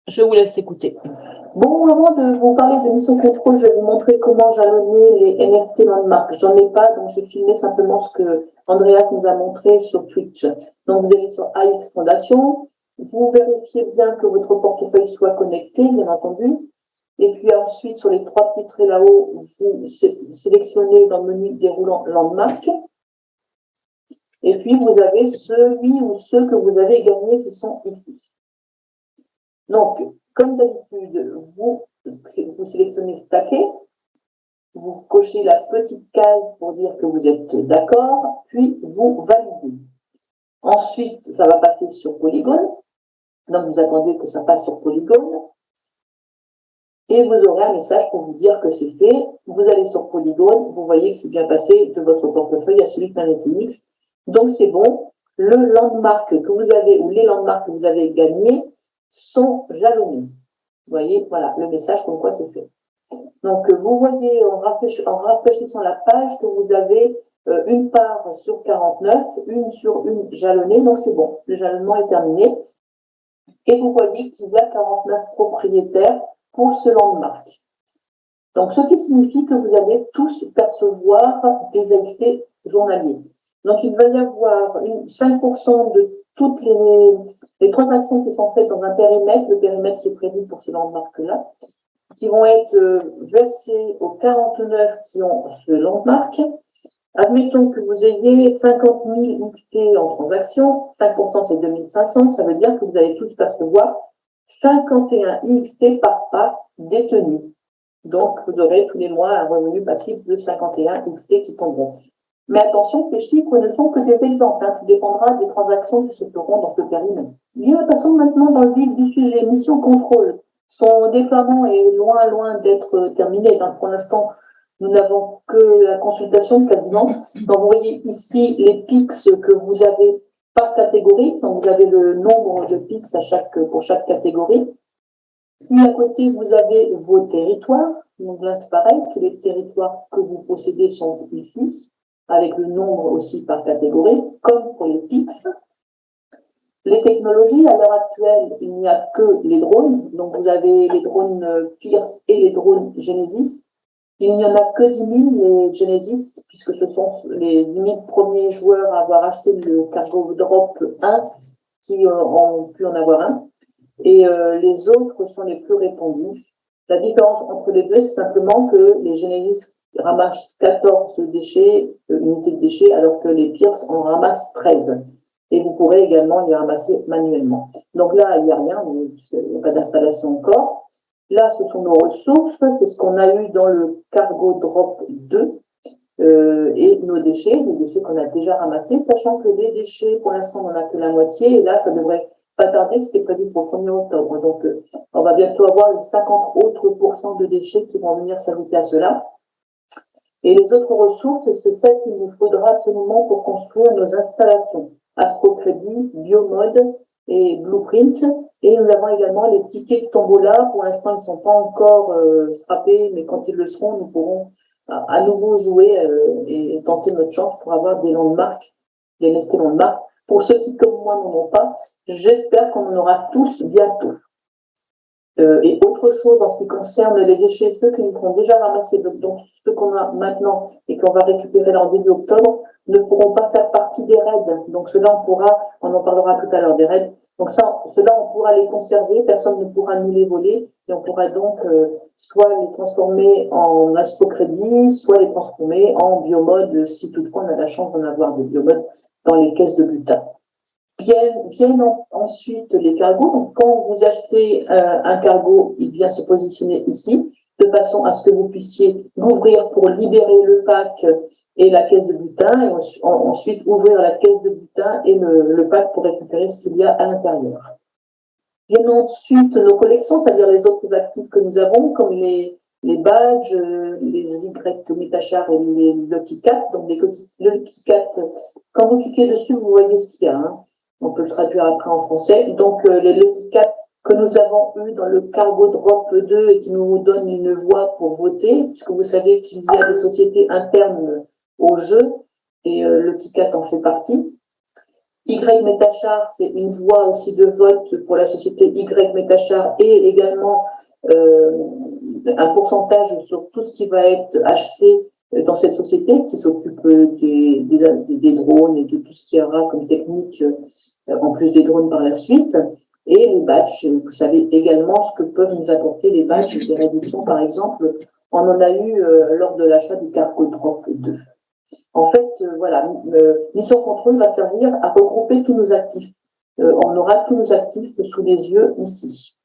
Je vous laisse écouter. Bon, avant de vous parler de mission contrôle, je vais vous montrer comment jalonner les NFT landmark. J'en ai pas, donc j'ai filmé simplement ce que Andreas nous a montré sur Twitch. Donc vous allez sur AX Fondation, vous vérifiez bien que votre portefeuille soit connecté, bien entendu. Et puis ensuite, sur les trois petits traits là-haut, vous sélectionnez dans le menu déroulant landmark. Et puis vous avez celui ou ceux que vous avez gagnés qui sont ici. Donc, comme d'habitude, vous sélectionnez Stacker, vous cochez la petite case pour dire que vous êtes d'accord, puis vous validez. Ensuite, ça va passer sur Polygon, donc vous attendez que ça passe sur Polygon, et vous aurez un message pour vous dire que c'est fait. Vous allez sur Polygon, vous voyez que c'est bien passé de votre portefeuille à celui de Planetix. Donc c'est bon, le landmark que vous avez, ou les landmarks que vous avez gagnés, sont jalonnés. Vous voyez, voilà, le message comme quoi c'est fait. Donc, vous voyez en rafraîchissant la page que vous avez une part sur 49, une sur une jalonnée, donc c'est bon, le jalonnement est terminé. Et vous voyez qu'il y a 49 propriétaires pour ce landmark. Donc, ce qui signifie que vous allez tous percevoir des AXT journaliers. Donc, il va y avoir 5% de toutes les transactions qui sont faites dans un périmètre, le périmètre qui est prévu pour ce landmark-là, qui vont être versés aux 49 qui ont ce landmark. Admettons que vous ayez 50 000 XT en transaction, 5% c'est 2500, ça veut dire que vous allez tous percevoir 51 XT par part détenu. Donc, vous aurez tous les mois un revenu passif de 51 XT qui tomberont. Mais attention, ces chiffres ne sont que des exemples, tout dépendra des transactions qui se feront dans ce périmètre. Bien, passons maintenant dans le vif du sujet, mission contrôle. Son déploiement est loin d'être terminé. Donc, pour l'instant, nous n'avons que la consultation quasiment. Donc, vous voyez ici les pics que vous avez par catégorie. Donc, vous avez le nombre de pics pour chaque catégorie. Puis, à côté, vous avez vos territoires. Donc, là, c'est pareil. Tous les territoires que vous possédez sont ici, avec le nombre aussi par catégorie, comme pour les pics. Les technologies, à l'heure actuelle, il n'y a que les drones. Donc, vous avez les drones Pierce et les drones Genesis. Il n'y en a que 10 000, les Genesis, puisque ce sont les 10 000 premiers joueurs à avoir acheté le Cargo Drop 1 qui ont pu en avoir un. Et les autres sont les plus répandus. La différence entre les deux, c'est simplement que les Genesis ramassent 14 déchets, unités de déchets, alors que les Pierce en ramassent 13. Et vous pourrez également les ramasser manuellement. Donc là, il n'y a rien, il n'y a pas d'installation encore. Là, ce sont nos ressources, c'est ce qu'on a eu dans le Cargo Drop 2 et nos déchets, les déchets qu'on a déjà ramassés, sachant que les déchets, pour l'instant, on n'en a que la moitié, et là, ça devrait pas tarder, c'était prévu pour le 1er octobre. Donc, on va bientôt avoir les 50 autres pourcents de déchets qui vont venir s'ajouter à cela. Et les autres ressources, c'est celles qu'il nous faudra absolument pour construire nos installations. Astrocrédit, Biomode et Blueprint. Et nous avons également les tickets de tombola. Pour l'instant, ils ne sont pas encore frappés, mais quand ils le seront, nous pourrons à nouveau jouer et tenter notre chance pour avoir des landmarks, des NFT landmarks. Pour ceux qui, comme moi, n'en ont pas, j'espère qu'on en aura tous bientôt. Et autre chose en ce qui concerne les déchets, ceux que nous avons déjà ramassés, donc ceux qu'on a maintenant et qu'on va récupérer en début octobre, ne pourront pas faire partie des raids. Donc cela, on en parlera tout à l'heure des raids. Donc cela, on pourra les conserver, personne ne pourra nous les voler, et on pourra donc soit les transformer en astrocrédit, soit les transformer en biomode, si toutefois on a la chance d'en avoir des biomodes dans les caisses de butin. Viennent ensuite les cargos. Donc, quand vous achetez un cargo, il vient se positionner ici, de façon à ce que vous puissiez l'ouvrir pour libérer le pack et la caisse de butin, et ensuite ouvrir la caisse de butin et le pack pour récupérer ce qu'il y a à l'intérieur. Viennent ensuite nos collections, c'est-à-dire les autres actifs que nous avons, comme les badges, les Y Metachar et les Lucky Cat. Donc, les Lucky Cat, quand vous cliquez dessus, vous voyez ce qu'il y a. On peut le traduire après en français. Donc, les Lucky Cat que nous avons eu dans le Cargo Drop 2 et qui nous donnent une voix pour voter, puisque vous savez qu'il y a des sociétés internes au jeu et Lucky Cat en fait partie. Y-Métachar, c'est une voie aussi de vote pour la société Y-Métachar et également un pourcentage sur tout ce qui va être acheté dans cette société qui s'occupe des drones et de tout ce qu'il y aura comme technique en plus des drones par la suite. Et les badges, vous savez également ce que peuvent nous apporter les badges, des réductions par exemple. On en a eu lors de l'achat du Cargo Drop 2. En fait, voilà, Mission Contrôle va servir à regrouper tous nos actifs. On aura tous nos actifs sous les yeux ici.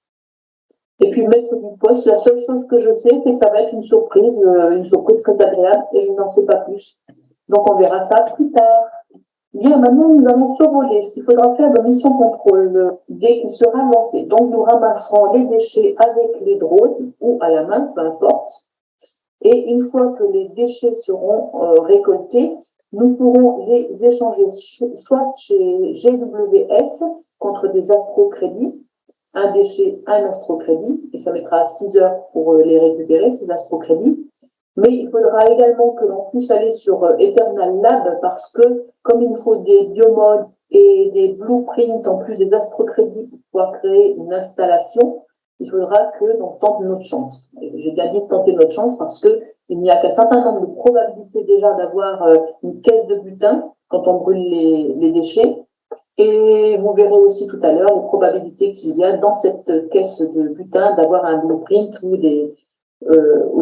Et puis, maître du poste, la seule chose que je sais, c'est que ça va être une surprise très agréable, et je n'en sais pas plus. Donc, on verra ça plus tard. Bien, maintenant, nous allons survoler ce qu'il faudra faire de Mission Contrôle dès qu'il sera lancé. Donc, nous ramasserons les déchets avec les drones ou à la main, peu importe. Et une fois que les déchets seront récoltés, nous pourrons les échanger soit chez GWS contre des astrocrédits, un déchet, un astrocrédit, et ça mettra 6 heures pour les récupérer, ces astrocrédits. Mais il faudra également que l'on puisse aller sur Eternal Lab parce que comme il faut des biomodes et des blueprints en plus des astrocrédits pour pouvoir créer une installation, il faudra que l'on tente notre chance. J'ai bien dit tenter notre chance parce que il n'y a qu'un certain nombre de probabilités déjà d'avoir une caisse de butin quand on brûle les déchets. Et vous verrez aussi tout à l'heure les probabilités qu'il y a dans cette caisse de butin d'avoir un blueprint ou des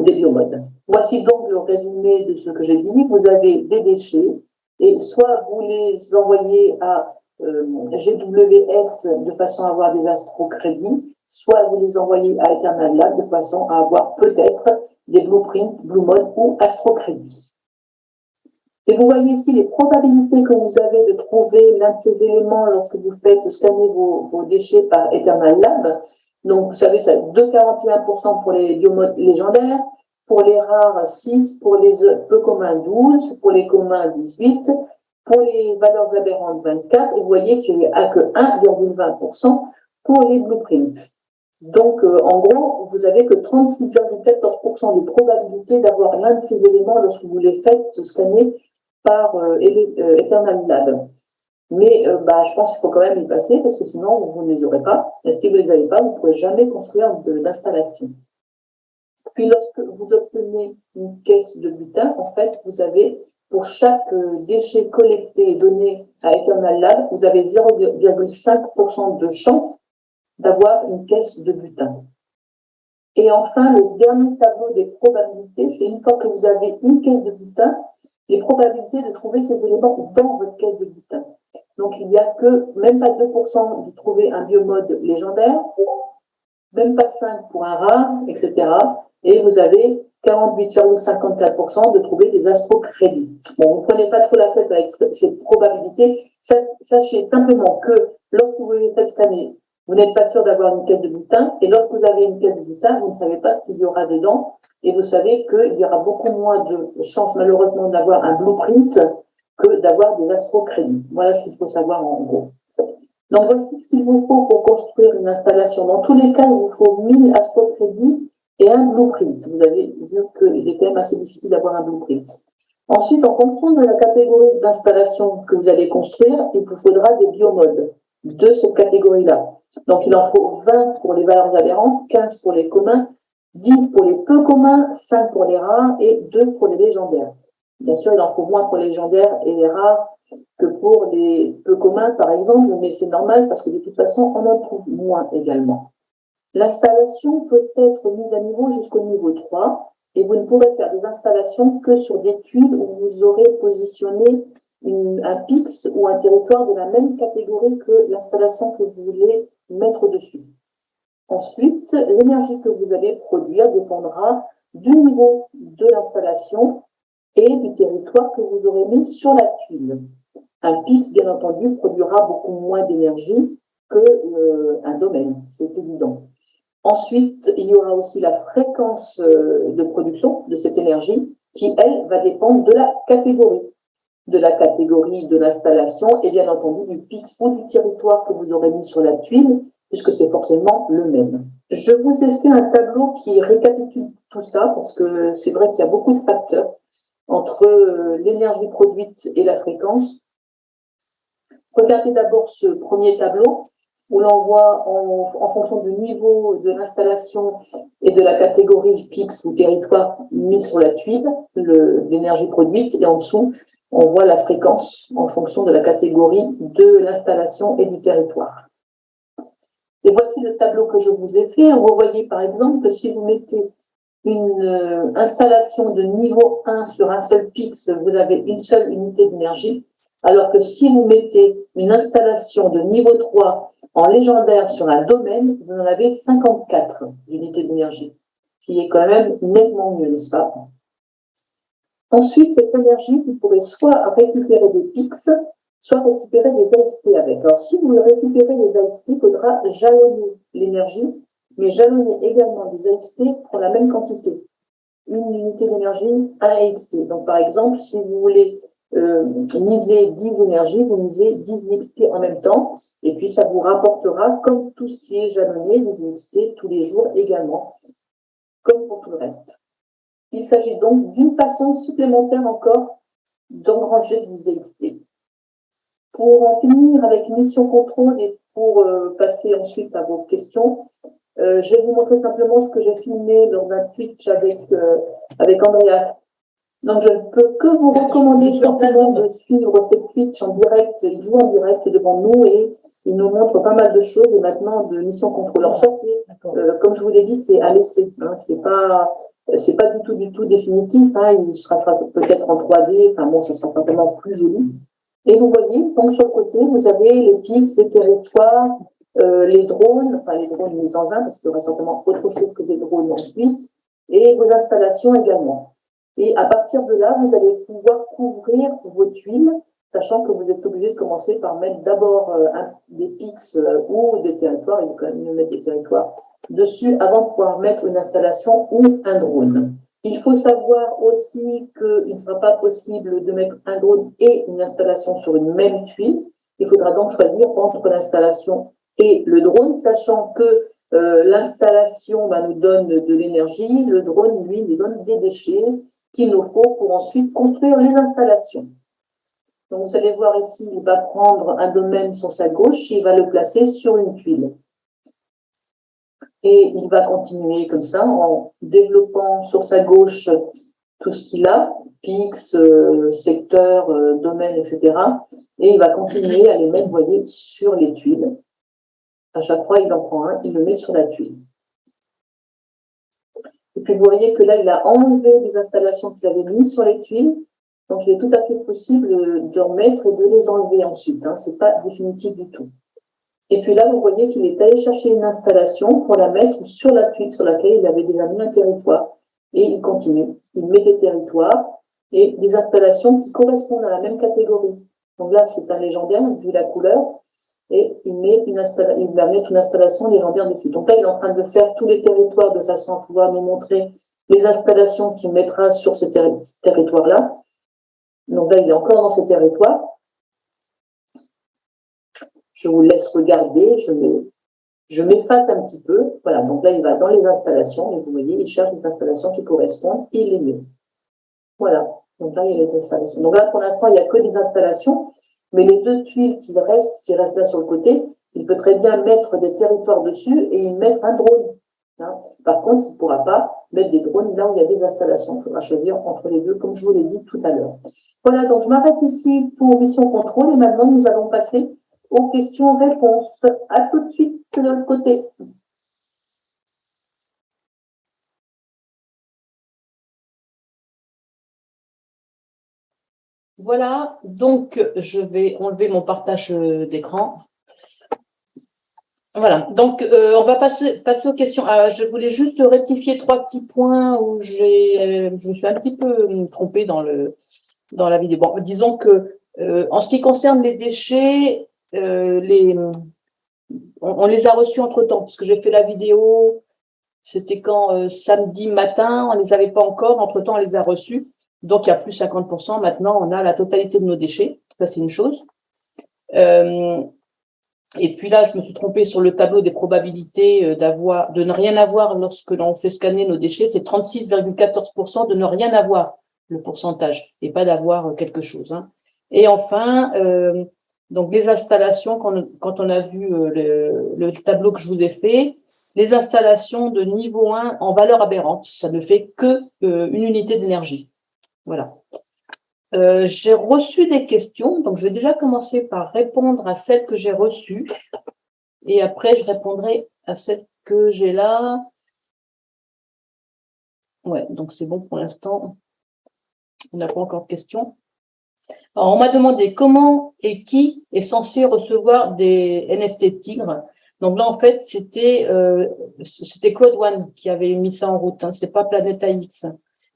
biomodes. Voici donc le résumé de ce que j'ai dit. Vous avez des déchets et soit vous les envoyez à GWS de façon à avoir des astrocrédits, soit vous les envoyez à Eternal Lab de façon à avoir peut-être des blueprints, blue mode ou astrocrédits. Et vous voyez ici les probabilités que vous avez de trouver l'un de ces éléments lorsque vous faites scanner vos déchets par Eternal Lab. Donc, vous savez, c'est 2,41% pour les biomodes légendaires, pour les rares 6, pour les peu communs 12, pour les communs 18, pour les valeurs aberrantes 24, et vous voyez qu'il n'y a que 1,20% pour les blueprints. Donc, en gros, vous avez que 36,14% de probabilité d'avoir l'un de ces éléments lorsque vous les faites scanner par Eternal Lab. Mais je pense qu'il faut quand même y passer parce que sinon, vous ne les aurez pas. Et si vous ne les avez pas, vous ne pourrez jamais construire d'installation. Puis, lorsque vous obtenez une caisse de butin, en fait, vous avez, pour chaque déchet collecté et donné à Eternal Lab, vous avez 0,5% de chance d'avoir une caisse de butin. Et enfin, le dernier tableau des probabilités, c'est une fois que vous avez une caisse de butin, les probabilités de trouver ces éléments dans votre caisse de butin. Donc, il n'y a que même pas 2% de trouver un biomode légendaire, même pas 5 pour un rare, etc. Et vous avez 48,54% de trouver des astrocrédits. Bon, vous ne prenez pas trop la tête avec ces probabilités. Sachez simplement que lorsque vous les faites scanner, vous n'êtes pas sûr d'avoir une caisse de butin. Et lorsque vous avez une caisse de butin, vous ne savez pas ce qu'il y aura dedans. Et vous savez qu'il y aura beaucoup moins de chances, malheureusement, d'avoir un blueprint que d'avoir des astrocrédits. Voilà ce qu'il faut savoir en gros. Donc, voici ce qu'il vous faut pour construire une installation. Dans tous les cas, il vous faut 1000 astrocrédits et un blueprint. Vous avez vu qu'il est quand même assez difficile d'avoir un blueprint. Ensuite, en fonction de la catégorie d'installation que vous allez construire, il vous faudra des biomodes de cette catégorie-là. Donc, il en faut 20 pour les valeurs aberrantes, 15 pour les communs, 10 pour les peu communs, 5 pour les rares et 2 pour les légendaires. Bien sûr, il en faut moins pour les légendaires et les rares que pour les peu communs, par exemple, mais c'est normal parce que de toute façon, on en trouve moins également. L'installation peut être mise à niveau jusqu'au niveau 3 et vous ne pourrez faire des installations que sur des tuiles où vous aurez positionné un PIX ou un territoire de la même catégorie que l'installation que vous voulez mettre dessus. Ensuite, l'énergie que vous allez produire dépendra du niveau de l'installation et du territoire que vous aurez mis sur la tuile. Un PIX, bien entendu, produira beaucoup moins d'énergie qu'un domaine, c'est évident. Ensuite, il y aura aussi la fréquence de production de cette énergie qui, elle, va dépendre de la catégorie de l'installation et bien entendu du PIX ou du territoire que vous aurez mis sur la tuile, puisque c'est forcément le même. Je vous ai fait un tableau qui récapitule tout ça parce que c'est vrai qu'il y a beaucoup de facteurs entre l'énergie produite et la fréquence. Regardez d'abord ce premier tableau où l'on voit en fonction du niveau de l'installation et de la catégorie PIX ou territoire mis sur la tuile, l'énergie produite, et en dessous, on voit la fréquence en fonction de la catégorie de l'installation et du territoire. Et voici le tableau que je vous ai fait. Vous voyez par exemple que si vous mettez une installation de niveau 1 sur un seul PIX, vous avez une seule unité d'énergie, alors que si vous mettez une installation de niveau 3 en légendaire sur un domaine, vous en avez 54 unités d'énergie, ce qui est quand même nettement mieux, n'est-ce pas? Ensuite, cette énergie, vous pourrez soit récupérer des PIX, soit récupérer des AST avec. Alors, si vous récupérez des AST, il faudra jalonner l'énergie, mais jalonner également des AST pour la même quantité. Une unité d'énergie, un AST. Donc, par exemple, si vous voulez miser 10 énergies, vous misez 10 XT en même temps, et puis ça vous rapportera, comme tout ce qui est jalonné, des XT tous les jours également, comme pour tout le reste. Il s'agit donc d'une façon supplémentaire encore d'engranger des XT. Pour en finir avec mission contrôle et pour passer ensuite à vos questions, je vais vous montrer simplement ce que j'ai filmé dans un Twitch avec Andreas. Donc, je ne peux que vous recommander simplement de suivre cette Twitch en direct. Il joue en direct devant nous et il nous montre pas mal de choses et maintenant de mission contrôle. Alors, ça, comme je vous l'ai dit, c'est à laisser. Hein, c'est pas du tout définitif. Hein, il sera peut-être en 3D. Enfin bon, ce sera certainement plus joli. Et vous voyez, donc sur le côté, vous avez les PIX, les territoires, les drones mis en un, parce qu'il y aura certainement autre chose que des drones ensuite, et vos installations également. Et à partir de là, vous allez pouvoir couvrir vos tuiles, sachant que vous êtes obligé de commencer par mettre d'abord des PIX ou des territoires, il faut quand même mieux mettre des territoires dessus avant de pouvoir mettre une installation ou un drone. Il faut savoir aussi qu'il ne sera pas possible de mettre un drone et une installation sur une même tuile. Il faudra donc choisir entre l'installation et le drone, sachant que l'installation nous donne de l'énergie, le drone, lui, nous donne des déchets qu'il nous faut pour ensuite construire les installations. Donc, vous allez voir ici, il va prendre un domaine sur sa gauche, il va le placer sur une tuile. Et il va continuer comme ça en développant sur sa gauche tout ce qu'il a, PIX, secteur, domaine, etc. Et il va continuer à les mettre, vous voyez, sur les tuiles. À chaque fois, il en prend un, il le met sur la tuile. Et puis, vous voyez que là, il a enlevé les installations qu'il avait mises sur les tuiles. Donc, il est tout à fait possible de remettre et de les enlever ensuite. Hein. Ce n'est pas définitif du tout. Et puis là, vous voyez qu'il est allé chercher une installation pour la mettre sur la tuile sur laquelle il avait déjà mis un territoire. Et il continue. Il met des territoires et des installations qui correspondent à la même catégorie. Donc là, c'est un légendaire, vu la couleur. Et il va mettre une installation légendaire dessus. Donc là, il est en train de faire tous les territoires de façon à pouvoir nous montrer les installations qu'il mettra sur ce territoire-là. Donc là, il est encore dans ce territoire. Je vous laisse regarder, je m'efface un petit peu. Voilà, donc là, il va dans les installations, et vous voyez, il cherche des installations qui correspondent, et il les met. Voilà, donc là, il y a les installations. Donc là, pour l'instant, il n'y a que des installations, mais les deux tuiles qui restent là sur le côté, il peut très bien mettre des territoires dessus et y mettre un drone. Hein. Par contre, il ne pourra pas mettre des drones là où il y a des installations. Il faudra choisir entre les deux, comme je vous l'ai dit tout à l'heure. Voilà, donc je m'arrête ici pour mission contrôle, et maintenant, nous allons passer aux questions-réponses. À tout de suite de l'autre côté. Voilà, donc je vais enlever mon partage d'écran. Voilà, donc on va passer aux questions. Je voulais juste rectifier 3 petits points où je me suis un petit peu trompée dans la vidéo. Bon, disons que en ce qui concerne les déchets, on les a reçus entre-temps, parce que j'ai fait la vidéo, c'était quand samedi matin, on ne les avait pas encore, entre-temps on les a reçus, donc il y a plus 50%, maintenant on a la totalité de nos déchets, ça c'est une chose. Et puis là, je me suis trompée sur le tableau des probabilités de ne rien avoir lorsque l'on fait scanner nos déchets, c'est 36,14% de ne rien avoir, le pourcentage, et pas d'avoir quelque chose. Hein. Et enfin, Donc, les installations, quand on a vu le tableau que je vous ai fait, les installations de niveau 1 en valeur aberrante, ça ne fait que une unité d'énergie. Voilà. J'ai reçu des questions, donc je vais déjà commencer par répondre à celles que j'ai reçues. Et après, je répondrai à celles que j'ai là. Ouais, donc c'est bon pour l'instant. On n'a pas encore de questions. Alors, on m'a demandé comment et qui est censé recevoir des NFT Tigre. Donc là, en fait, c'était Claude One qui avait mis ça en route. Hein, c'est pas Planète AX.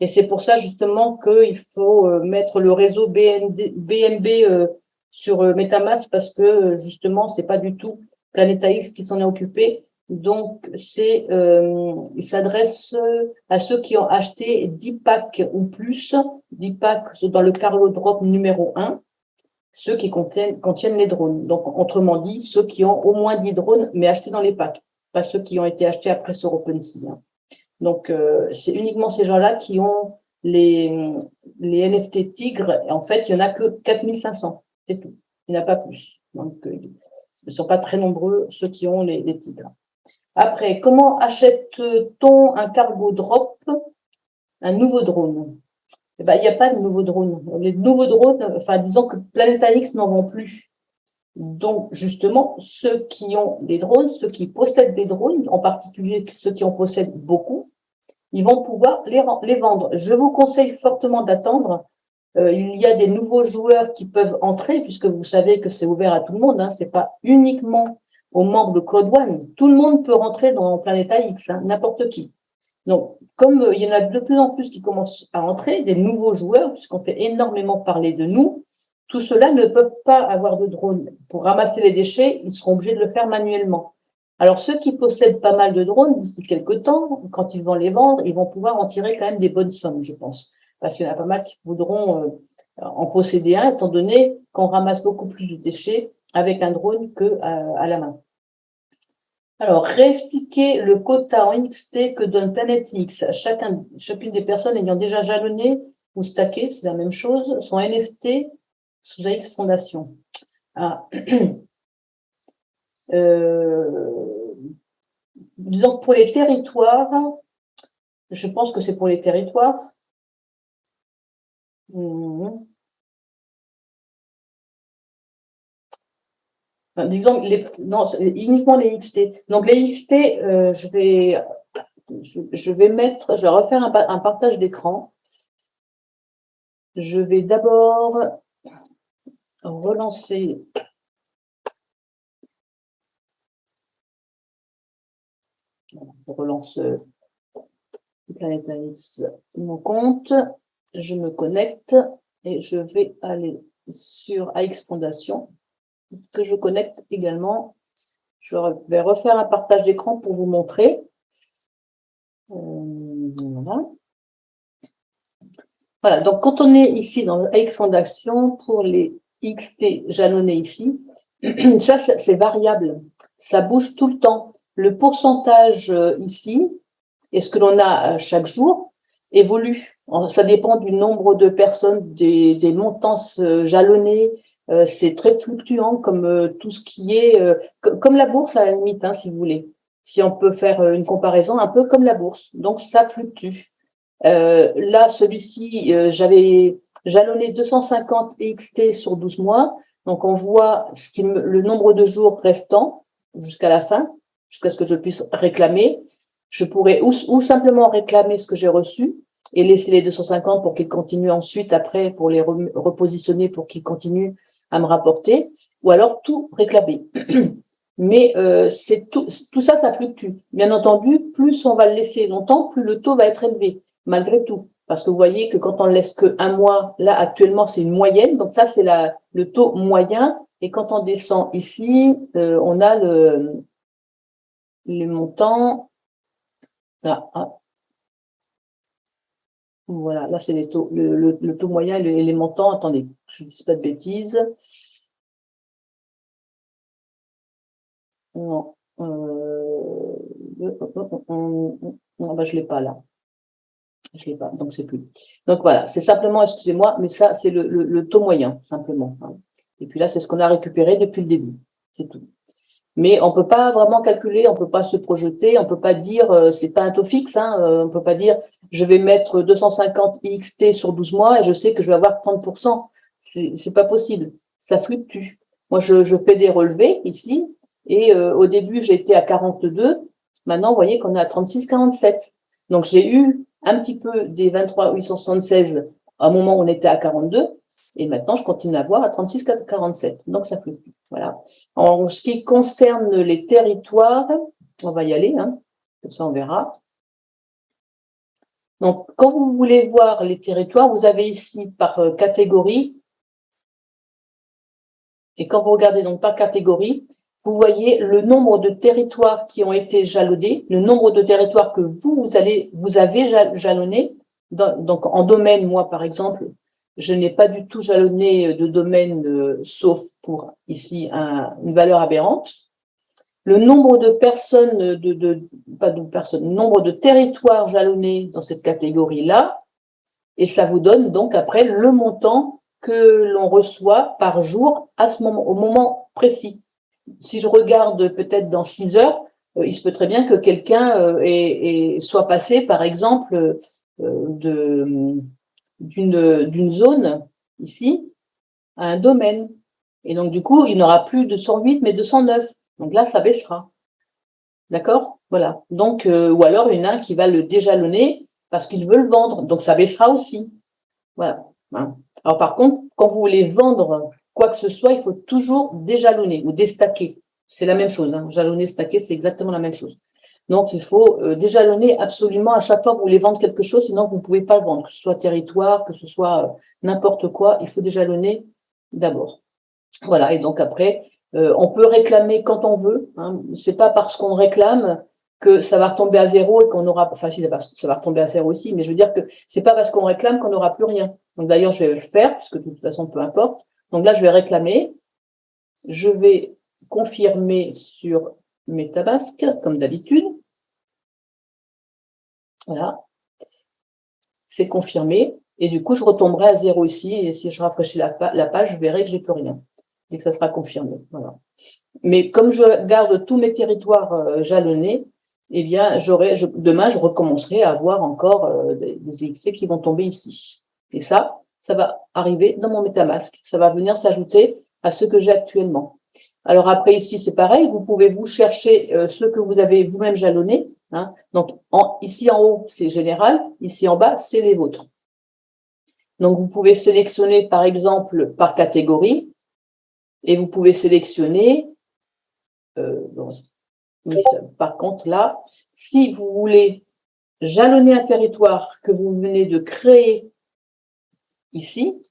Et c'est pour ça justement qu'il faut mettre le réseau BNB sur MetaMask parce que justement, c'est pas du tout Planète AX qui s'en est occupé. Donc, il s'adresse à ceux qui ont acheté 10 packs ou plus, 10 packs dans le Carlo Drop numéro 1, ceux qui contiennent les drones. Donc, autrement dit, ceux qui ont au moins 10 drones, mais achetés dans les packs, pas ceux qui ont été achetés après sur OpenSea. Hein. Donc, c'est uniquement ces gens-là qui ont les NFT Tigre. Et en fait, il n'y en a que 4500, c'est tout. Il n'y en a pas plus. Donc, ils ne sont pas très nombreux, ceux qui ont les tigres. Après, comment achète-t-on un cargo drop, un nouveau drone? Eh ben, il n'y a pas de nouveau drone. Les nouveaux drones, enfin, disons que Planète AX n'en vend plus. Donc, justement, ceux qui ont des drones, ceux qui possèdent des drones, en particulier ceux qui en possèdent beaucoup, ils vont pouvoir les vendre. Je vous conseille fortement d'attendre. Il y a des nouveaux joueurs qui peuvent entrer, puisque vous savez que c'est ouvert à tout le monde. Hein, c'est pas uniquement aux membres de Cloud One. Tout le monde peut rentrer dans Planète AX, hein, n'importe qui. Donc, comme il y en a de plus en plus qui commencent à entrer, des nouveaux joueurs, puisqu'on fait énormément parler de nous, tout cela ne peuvent pas avoir de drone. Pour ramasser les déchets, ils seront obligés de le faire manuellement. Alors, ceux qui possèdent pas mal de drones, d'ici quelques temps, quand ils vont les vendre, ils vont pouvoir en tirer quand même des bonnes sommes, je pense. Parce qu'il y en a pas mal qui voudront en posséder un, étant donné qu'on ramasse beaucoup plus de déchets avec un drone qu'à la main. Alors, réexpliquer le quota en XT que donne Planète X à chacune des personnes ayant déjà jalonné ou stacké, c'est la même chose, son NFT sous AX Fondation. Ah. Disons que pour les territoires, je pense que c'est pour les territoires. Enfin, disons, non, uniquement les XT. Donc, les XT, je vais refaire un partage d'écran. Je vais d'abord relancer je relance Planète AX mon compte, je me connecte et je vais aller sur AX Fondation que je connecte également. Je vais refaire un partage d'écran pour vous montrer. Voilà. Voilà, donc quand on est ici dans AX Fondation, pour les XT jalonnés ici, ça c'est variable, ça bouge tout le temps. Le pourcentage ici, et ce que l'on a chaque jour, évolue. Ça dépend du nombre de personnes, des montants jalonnés, c'est très fluctuant comme tout ce qui est, comme la bourse à la limite, hein, si vous voulez. Si on peut faire une comparaison, un peu comme la bourse. Donc ça fluctue. Là, celui-ci, j'avais jalonné 250 EXT sur 12 mois. Donc, on voit le nombre de jours restants jusqu'à la fin, jusqu'à ce que je puisse réclamer. Je pourrais ou simplement réclamer ce que j'ai reçu et laisser les 250 pour qu'ils continuent ensuite, après, pour les repositionner, pour qu'ils continuent à me rapporter, ou alors tout réclamer. Mais c'est tout ça, ça fluctue. Bien entendu, plus on va le laisser longtemps, plus le taux va être élevé, malgré tout. Parce que vous voyez que quand on ne laisse qu'un mois, là actuellement c'est une moyenne, donc ça c'est le taux moyen. Et quand on descend ici, on a les montants. Là, voilà, là c'est les taux, le taux moyen et les montants. Attendez, je ne dis pas de bêtises. Non, non, bah, je l'ai pas là. Je l'ai pas, donc c'est plus. Donc voilà, c'est simplement, excusez-moi, mais ça c'est le taux moyen simplement. Hein. Et puis là, c'est ce qu'on a récupéré depuis le début. C'est tout. Mais on peut pas vraiment calculer, on peut pas se projeter, on peut pas dire, c'est pas un taux fixe, hein, on peut pas dire, je vais mettre 250 IXT sur 12 mois et je sais que je vais avoir 30%. C'est pas possible. Ça fluctue. Moi, je fais des relevés ici et au début, j'étais à 42. Maintenant, vous voyez qu'on est à 36, 47. Donc, j'ai eu un petit peu des 23 876 à un moment où on était à 42 et maintenant, je continue à voir à 36, 47. Donc, ça fluctue. Voilà. En ce qui concerne les territoires, on va y aller, hein, comme ça on verra. Donc, quand vous voulez voir les territoires, vous avez ici par catégorie. Et quand vous regardez donc par catégorie, vous voyez le nombre de territoires qui ont été jalonnés, le nombre de territoires que vous avez jalonnés. Donc, en domaine, moi, par exemple, je n'ai pas du tout jalonné de domaine, sauf pour ici une valeur aberrante. Le nombre de personnes, pas de personnes, le nombre de territoires jalonnés dans cette catégorie-là, et ça vous donne donc après le montant que l'on reçoit par jour à ce moment, au moment précis. Si je regarde peut-être dans 6 heures, il se peut très bien que quelqu'un soit passé, par exemple, d'une zone ici à un domaine. Et donc, du coup, il n'aura plus de 108, mais 209. Donc là, ça baissera. D'accord? Voilà. Donc, ou alors, il y en a un qui va le déjalonner parce qu'il veut le vendre. Donc, ça baissera aussi. Voilà. Alors, par contre, quand vous voulez vendre quoi que ce soit, il faut toujours déjalonner ou déstacker. C'est la même chose. Hein. Jalonner, stacker, c'est exactement la même chose. Donc, il faut déjalonner absolument à chaque fois que vous voulez vendre quelque chose, sinon vous ne pouvez pas le vendre, que ce soit territoire, que ce soit n'importe quoi, il faut déjalonner d'abord. Voilà, et donc après, on peut réclamer quand on veut. Hein. C'est pas parce qu'on réclame que ça va retomber à zéro et qu'on aura, enfin si ça va retomber à zéro aussi, mais je veux dire que c'est pas parce qu'on réclame qu'on n'aura plus rien. Donc d'ailleurs, je vais le faire, puisque de toute façon, peu importe. Donc là, je vais réclamer, je vais confirmer sur MetaMask, comme d'habitude. Voilà, c'est confirmé, et du coup, je retomberai à zéro ici, et si je rafraîchis la page, je verrai que j'ai plus rien, et que ça sera confirmé. Voilà. Mais comme je garde tous mes territoires jalonnés, eh bien, demain, je recommencerai à avoir encore des EXC qui vont tomber ici. Et ça va arriver dans mon MetaMask. Ça va venir s'ajouter à ce que j'ai actuellement. Alors après, ici, c'est pareil. Vous pouvez vous chercher ceux que vous avez vous-même jalonnés. Hein. Donc, ici en haut, c'est général. Ici en bas, c'est les vôtres. Donc, vous pouvez sélectionner, par exemple, par catégorie. Et vous pouvez sélectionner par contre, là, si vous voulez jalonner un territoire que vous venez de créer ici,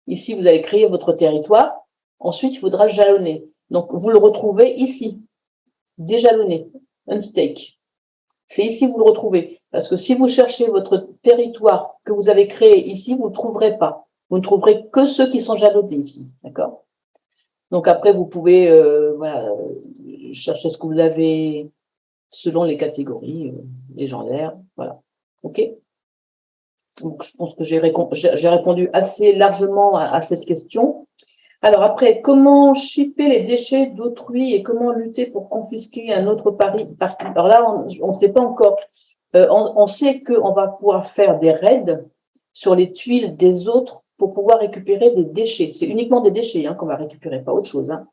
vous allez créer votre territoire. Ensuite, il faudra jalonner. Donc, vous le retrouvez ici, déjalonné, unstake. C'est ici que vous le retrouvez. Parce que si vous cherchez votre territoire que vous avez créé ici, vous ne le trouverez pas. Vous ne trouverez que ceux qui sont jalonnés ici. D'accord? Donc après, vous pouvez chercher ce que vous avez selon les catégories légendaires. Voilà. OK? Donc, je pense que j'ai répondu assez largement à cette question. Alors après, comment shipper les déchets d'autrui et comment lutter pour confisquer un autre parti? Alors là, on ne sait pas encore. On sait qu'on va pouvoir faire des raids sur les tuiles des autres pour pouvoir récupérer des déchets. C'est uniquement des déchets qu'on va récupérer, pas autre chose. Hein.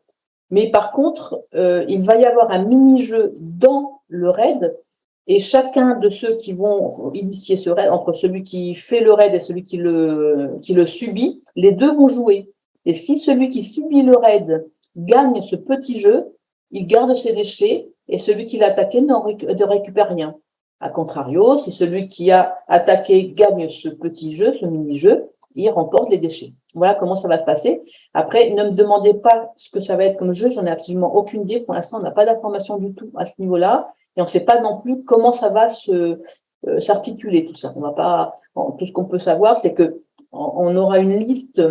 Mais par contre, il va y avoir un mini-jeu dans le raid et chacun de ceux qui vont initier ce raid, entre celui qui fait le raid et celui qui le subit, les deux vont jouer. Et si celui qui subit le raid gagne ce petit jeu, il garde ses déchets et celui qui l'a attaqué ne récupère rien. A contrario, si celui qui a attaqué gagne ce petit jeu, ce mini-jeu, il remporte les déchets. Voilà comment ça va se passer. Après, ne me demandez pas ce que ça va être comme jeu, j'en ai absolument aucune idée. Pour l'instant, on n'a pas d'informations du tout à ce niveau-là. Et on ne sait pas non plus comment ça va s'articuler, tout ça. On va pas, tout ce qu'on peut savoir, c'est que on aura une liste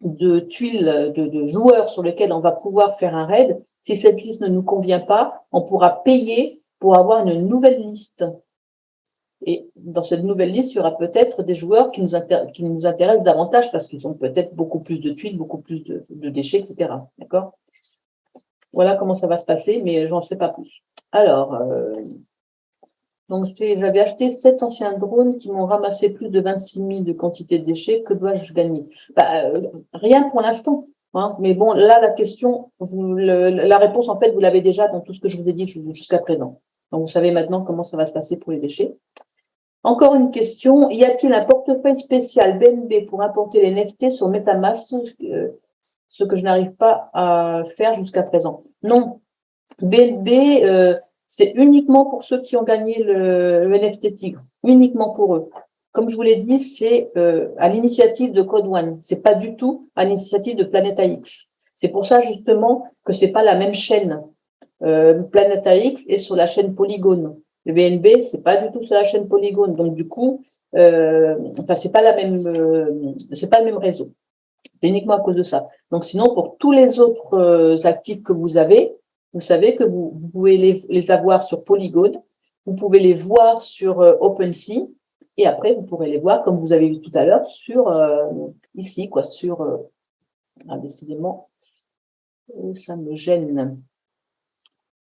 de tuiles, de joueurs sur lesquels on va pouvoir faire un raid. Si cette liste ne nous convient pas, on pourra payer pour avoir une nouvelle liste. Et dans cette nouvelle liste, il y aura peut-être des joueurs qui nous intéressent davantage parce qu'ils ont peut-être beaucoup plus de tuiles, beaucoup plus de déchets, etc. D'accord? Voilà comment ça va se passer, mais j'en sais pas plus. Alors, donc j'avais acheté 7 anciens drones qui m'ont ramassé plus de 26 000 de quantité de déchets. Que dois-je gagner? Rien pour l'instant. Hein, mais bon, là, la question, la réponse, en fait, vous l'avez déjà dans tout ce que je vous ai dit jusqu'à présent. Donc, vous savez maintenant comment ça va se passer pour les déchets. Encore une question, y a-t-il un portefeuille spécial BNB pour importer les NFT sur MetaMask, ce que je n'arrive pas à faire jusqu'à présent? Non, BNB, c'est uniquement pour ceux qui ont gagné le NFT Tigre, uniquement pour eux. Comme je vous l'ai dit, c'est à l'initiative de Code One, c'est pas du tout à l'initiative de Planète AX. C'est pour ça justement que c'est pas la même chaîne. Planète AX est sur la chaîne Polygon. Le BNB, c'est pas du tout sur la chaîne Polygon. Donc du coup, c'est pas c'est pas le même réseau. C'est uniquement à cause de ça. Donc sinon, pour tous les autres actifs que vous avez, vous savez que vous pouvez les avoir sur Polygon, vous pouvez les voir sur OpenSea, et après vous pourrez les voir, comme vous avez vu tout à l'heure, sur ici, quoi, sur décidément, ça me gêne.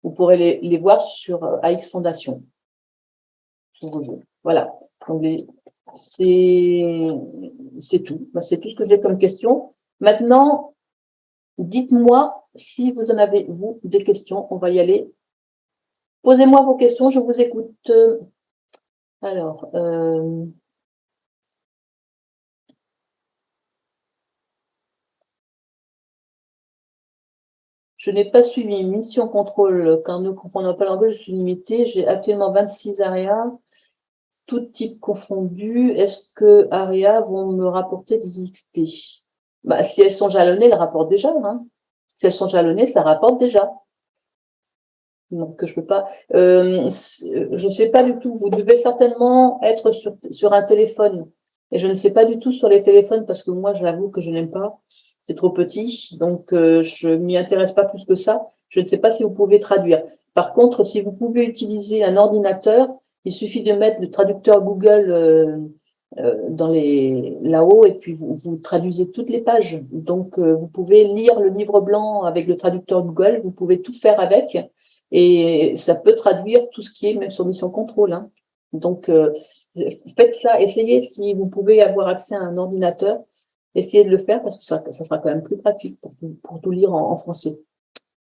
Vous pourrez les voir sur AX Fondation. Voilà. Donc c'est tout. C'est tout ce que j'ai comme question. Maintenant, dites-moi si vous en avez, vous, des questions. On va y aller. Posez-moi vos questions, je vous écoute. Alors, je n'ai pas suivi Mission Contrôle car ne comprenant pas l'anglais, je suis limitée. J'ai actuellement 26 AREA, tout type confondu. Est-ce que AREA vont me rapporter des XT? Si elles sont jalonnées, elles rapportent déjà. Hein. Si elles sont jalonnées, ça rapporte déjà. Donc, je peux pas. Je ne sais pas du tout. Vous devez certainement être sur un téléphone. Et je ne sais pas du tout sur les téléphones parce que moi, j'avoue que je n'aime pas. C'est trop petit. Donc, je m'y intéresse pas plus que ça. Je ne sais pas si vous pouvez traduire. Par contre, si vous pouvez utiliser un ordinateur, il suffit de mettre le traducteur Google là-haut et puis vous traduisez toutes les pages. Donc, vous pouvez lire le livre blanc avec le traducteur Google. Vous pouvez tout faire avec. Et ça peut traduire tout ce qui est même sur Mission Contrôle. Hein. Donc, faites ça, essayez si vous pouvez avoir accès à un ordinateur, essayez de le faire parce que ça sera quand même plus pratique pour tout lire en français.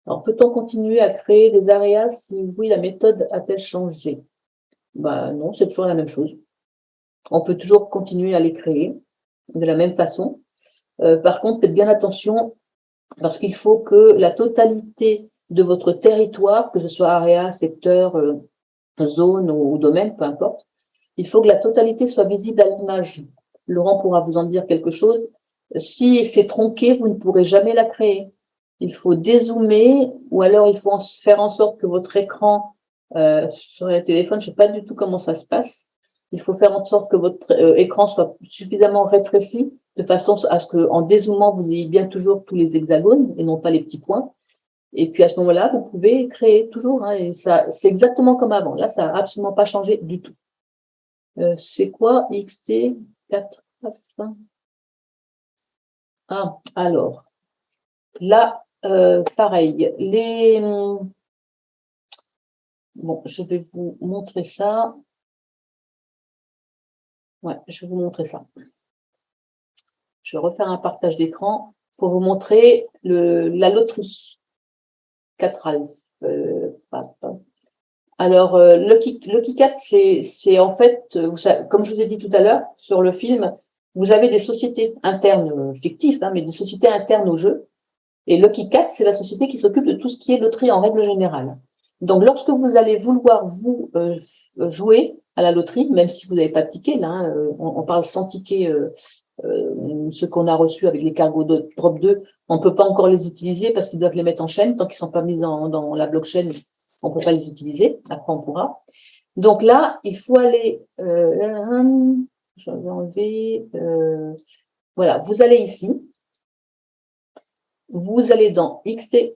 Alors, peut-on continuer à créer des areas si oui, la méthode a-t-elle changé? Non, c'est toujours la même chose. On peut toujours continuer à les créer de la même façon. Par contre, faites bien attention parce qu'il faut que la totalité de votre territoire, que ce soit area, secteur, zone ou domaine, peu importe, il faut que la totalité soit visible à l'image. Laurent pourra vous en dire quelque chose. Si c'est tronqué, vous ne pourrez jamais la créer. Il faut dézoomer ou alors il faut faire en sorte que votre écran sur le téléphone, je ne sais pas du tout comment ça se passe, il faut faire en sorte que votre écran soit suffisamment rétréci de façon à ce qu'en dézoomant, vous ayez bien toujours tous les hexagones et non pas les petits points. Et puis à ce moment-là, vous pouvez créer toujours. Hein, et ça, c'est exactement comme avant. Là, ça n'a absolument pas changé du tout. C'est quoi XT4? Ah, alors, là, pareil. Bon, je vais vous montrer ça. Ouais, je vais vous montrer ça. Je vais refaire un partage d'écran pour vous montrer la loterie. 4 Alors, Lucky Cat, c'est en fait, comme je vous ai dit tout à l'heure sur le film, vous avez des sociétés internes fictives, hein, mais des sociétés internes au jeu. Et Lucky Cat, c'est la société qui s'occupe de tout ce qui est loterie en règle générale. Donc, lorsque vous allez vouloir vous jouer à la loterie, même si vous n'avez pas de ticket, là, hein, on parle sans ticket, ce qu'on a reçu avec les cargo drop 2, on ne peut pas encore les utiliser parce qu'ils doivent les mettre en chaîne. Tant qu'ils ne sont pas mis dans la blockchain, on ne peut pas les utiliser. Après, on pourra. Donc là, il faut aller. Je vais enlever. Voilà, vous allez ici. Vous allez dans XT4.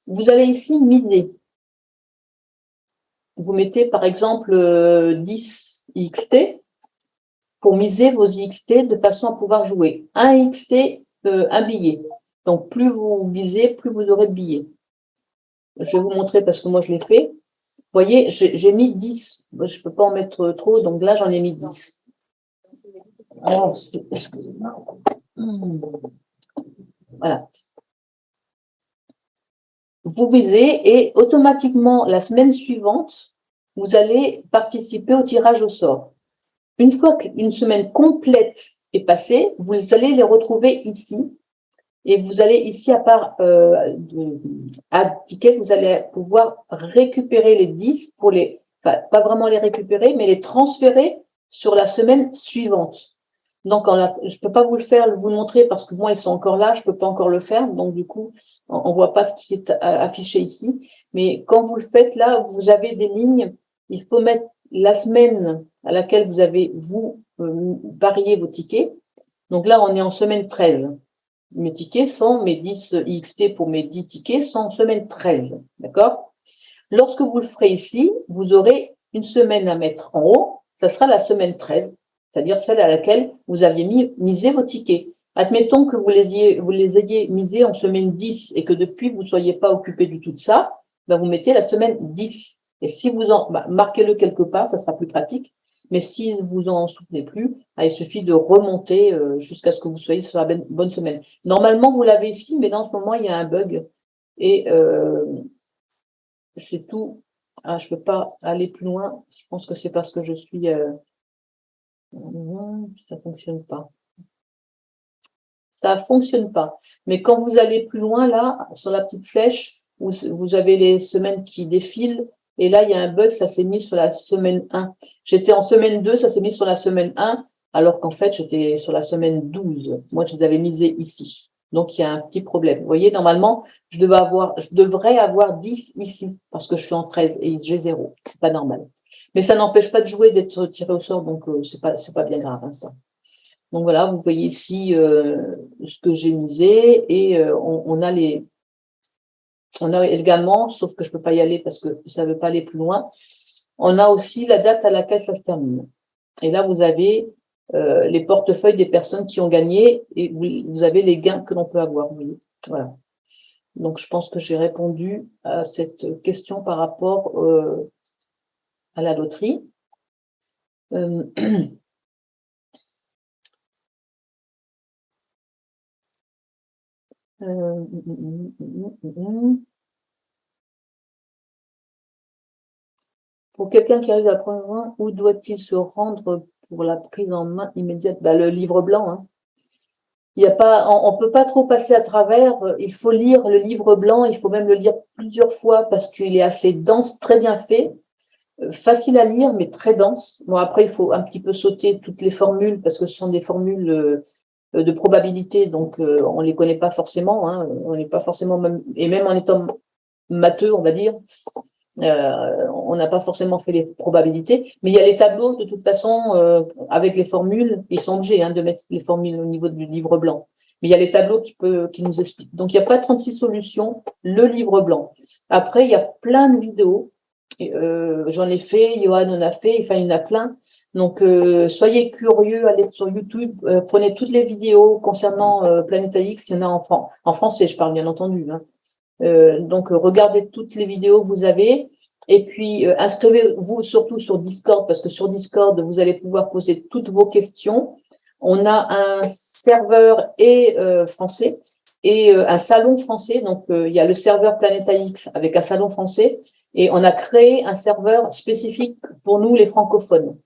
Vous allez ici miser. vous mettez par exemple 10 IXT pour miser vos IXT de façon à pouvoir jouer. Un IXT, un billet. Donc, plus vous misez, plus vous aurez de billets. Je vais vous montrer parce que moi, je l'ai fait. Vous voyez, j'ai mis 10. Moi, je ne peux pas en mettre trop, donc là, j'en ai mis 10. Alors, excusez-moi. Voilà. Vous misez et automatiquement, la semaine suivante, vous allez participer au tirage au sort. Une fois qu'une semaine complète est passée, vous allez les retrouver ici. Et vous allez ici, à part à ticket, vous allez pouvoir récupérer les 10 pour les, enfin, pas vraiment les récupérer, mais les transférer sur la semaine suivante. Donc, je peux pas vous le faire, vous le montrer parce que moi, ils sont encore là, je peux pas encore le faire. Donc, du coup, on voit pas ce qui est affiché ici. Mais quand vous le faites là, vous avez des lignes. Il faut mettre la semaine à laquelle vous avez, varié vos tickets. Donc là, on est en semaine 13. Mes tickets sont, mes 10 IXT pour mes 10 tickets sont en semaine 13. D'accord? Lorsque vous le ferez ici, vous aurez une semaine à mettre en haut. Ça sera la semaine 13, c'est-à-dire celle à laquelle vous aviez misé vos tickets. Admettons que vous les ayez misés en semaine 10 et que depuis vous ne soyez pas occupé du tout de ça, ben vous mettez la semaine 10. Et si vous marquez-le quelque part, ça sera plus pratique. Mais si vous en souvenez plus, il suffit de remonter jusqu'à ce que vous soyez sur la bonne semaine. Normalement, vous l'avez ici, mais là, en ce moment, il y a un bug. Et c'est tout. Ah, je peux pas aller plus loin. Je pense que c'est parce que je suis... ça fonctionne pas. Ça fonctionne pas. Mais quand vous allez plus loin, là, sur la petite flèche, vous avez les semaines qui défilent. Et là, il y a un bug, ça s'est mis sur la semaine 1. J'étais en semaine 2, ça s'est mis sur la semaine 1, alors qu'en fait, j'étais sur la semaine 12. Moi, je les avais misés ici. Donc, il y a un petit problème. Vous voyez, normalement, je devrais avoir 10 ici, parce que je suis en 13 et j'ai 0. C'est pas normal. Mais ça n'empêche pas de jouer, d'être tiré au sort, donc c'est pas bien grave, hein, ça. Donc voilà, vous voyez ici ce que j'ai misé et on a également, sauf que je peux pas y aller parce que ça veut pas aller plus loin, on a aussi la date à laquelle ça se termine. Et là, vous avez les portefeuilles des personnes qui ont gagné et vous avez les gains que l'on peut avoir. Vous voyez. Voilà. Donc, je pense que j'ai répondu à cette question par rapport à la loterie. Pour quelqu'un qui arrive à prendre main, où doit-il se rendre pour la prise en main immédiate? Le livre blanc. Hein. Il y a pas, on peut pas trop passer à travers. Il faut lire le livre blanc. Il faut même le lire plusieurs fois parce qu'il est assez dense, très bien fait, facile à lire mais très dense. Bon après, il faut un petit peu sauter toutes les formules parce que ce sont des formules de probabilité, donc on les connaît pas forcément. Hein, on n'est pas forcément même, et même en étant matheux, on va dire. On n'a pas forcément fait les probabilités, mais il y a les tableaux de toute façon avec les formules. Ils sont obligés de mettre les formules au niveau du livre blanc. Mais il y a les tableaux qui nous expliquent. Donc il n'y a pas 36 solutions, le livre blanc. Après, il y a plein de vidéos. J'en ai fait, Johan en a fait, enfin il y en a plein. Donc soyez curieux, allez sur YouTube, prenez toutes les vidéos concernant Planète AX, il y en a en français, je parle bien entendu. Hein. Donc, regardez toutes les vidéos que vous avez. Et puis, inscrivez-vous surtout sur Discord, parce que sur Discord, vous allez pouvoir poser toutes vos questions. On a un serveur français et un salon français. Donc, il y a le serveur Planète AX avec un salon français. Et on a créé un serveur spécifique pour nous, les francophones.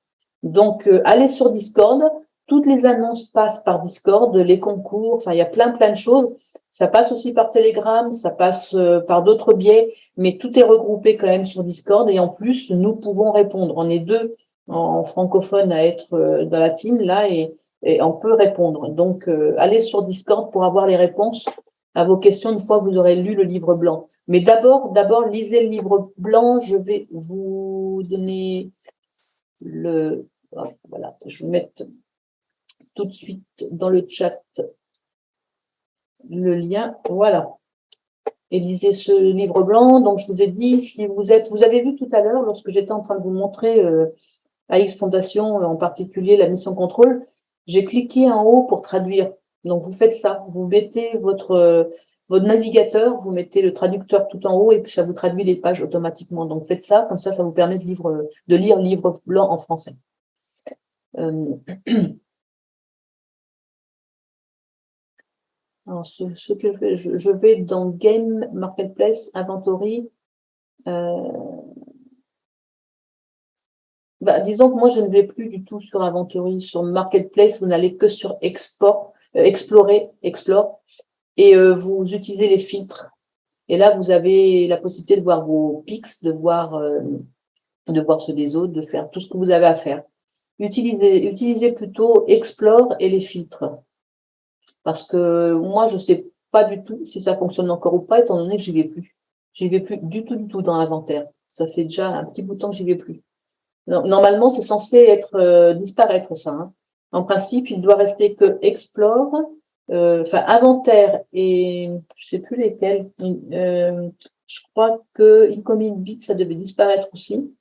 Donc, allez sur Discord. Toutes les annonces passent par Discord, les concours, enfin, il y a plein de choses. Ça passe aussi par Telegram, ça passe par d'autres biais, mais tout est regroupé quand même sur Discord. Et en plus, nous pouvons répondre. On est deux en francophone à être dans la team là et on peut répondre. Donc, allez sur Discord pour avoir les réponses à vos questions une fois que vous aurez lu le livre blanc. Mais d'abord, lisez le livre blanc. Je vais vous donner voilà, je vais mettre tout de suite dans le chat le lien. Voilà. et lisez ce livre blanc. Donc, je vous ai dit, si vous avez vu tout à l'heure, lorsque j'étais en train de vous montrer AX Fondation, en particulier la mission contrôle, j'ai cliqué en haut pour traduire. Donc, vous faites ça. Vous mettez votre navigateur, vous mettez le traducteur tout en haut et puis ça vous traduit les pages automatiquement. Donc, faites ça. Comme ça vous permet de lire livre blanc en français. Alors, ce que je vais dans Game, Marketplace, Inventory. Disons que moi, je ne vais plus du tout sur Inventory. Sur Marketplace, vous n'allez que sur Explore, et vous utilisez les filtres. Et là, vous avez la possibilité de voir vos pics, de voir ceux des autres, de faire tout ce que vous avez à faire. Utilisez plutôt Explore et les filtres. Parce que moi, je ne sais pas du tout si ça fonctionne encore ou pas, étant donné que j'y vais plus. J'y vais plus du tout dans l'inventaire. Ça fait déjà un petit bout de temps que j'y vais plus. Normalement, c'est censé être disparaître, ça. Hein. En principe, il doit rester que Explore, inventaire et je sais plus lesquels. Je crois que Incoming Bit, ça devait disparaître aussi.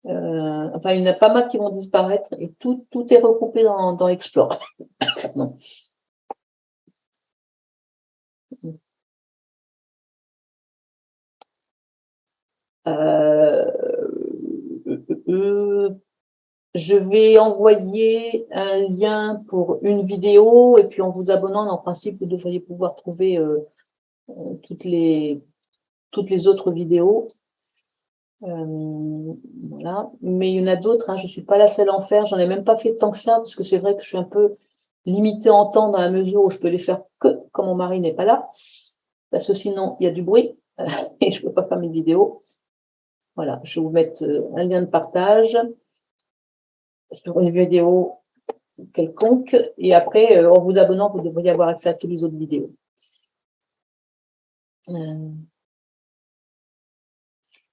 Il y en a pas mal qui vont disparaître et tout est regroupé dans Explore. Non. Je vais envoyer un lien pour une vidéo et puis en vous abonnant, en principe, vous devriez pouvoir trouver toutes les autres vidéos. Voilà. Mais il y en a d'autres, hein, je ne suis pas la seule à en faire, j'en ai même pas fait tant que ça, parce que c'est vrai que je suis un peu limitée en temps dans la mesure où je peux les faire que quand mon mari n'est pas là, parce que sinon il y a du bruit et je ne peux pas faire mes vidéos. Voilà, je vais vous mettre un lien de partage sur une vidéo quelconque, et après, en vous abonnant, vous devriez avoir accès à toutes les autres vidéos.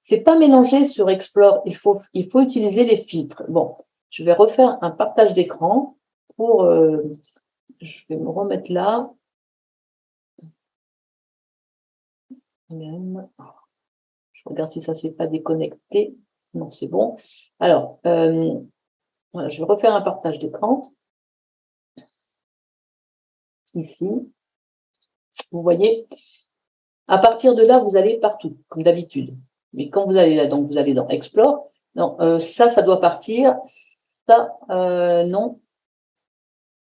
C'est pas mélangé sur Explore, il faut utiliser les filtres. Bon, je vais refaire un partage d'écran pour, je vais me remettre là. Je regarde si ça ne s'est pas déconnecté. Non, c'est bon. Alors, voilà, je vais refaire un partage d'écran. Ici. Vous voyez, à partir de là, vous allez partout, comme d'habitude. Mais quand vous allez là, donc vous allez dans Explore. Non, ça doit partir. Ça, non.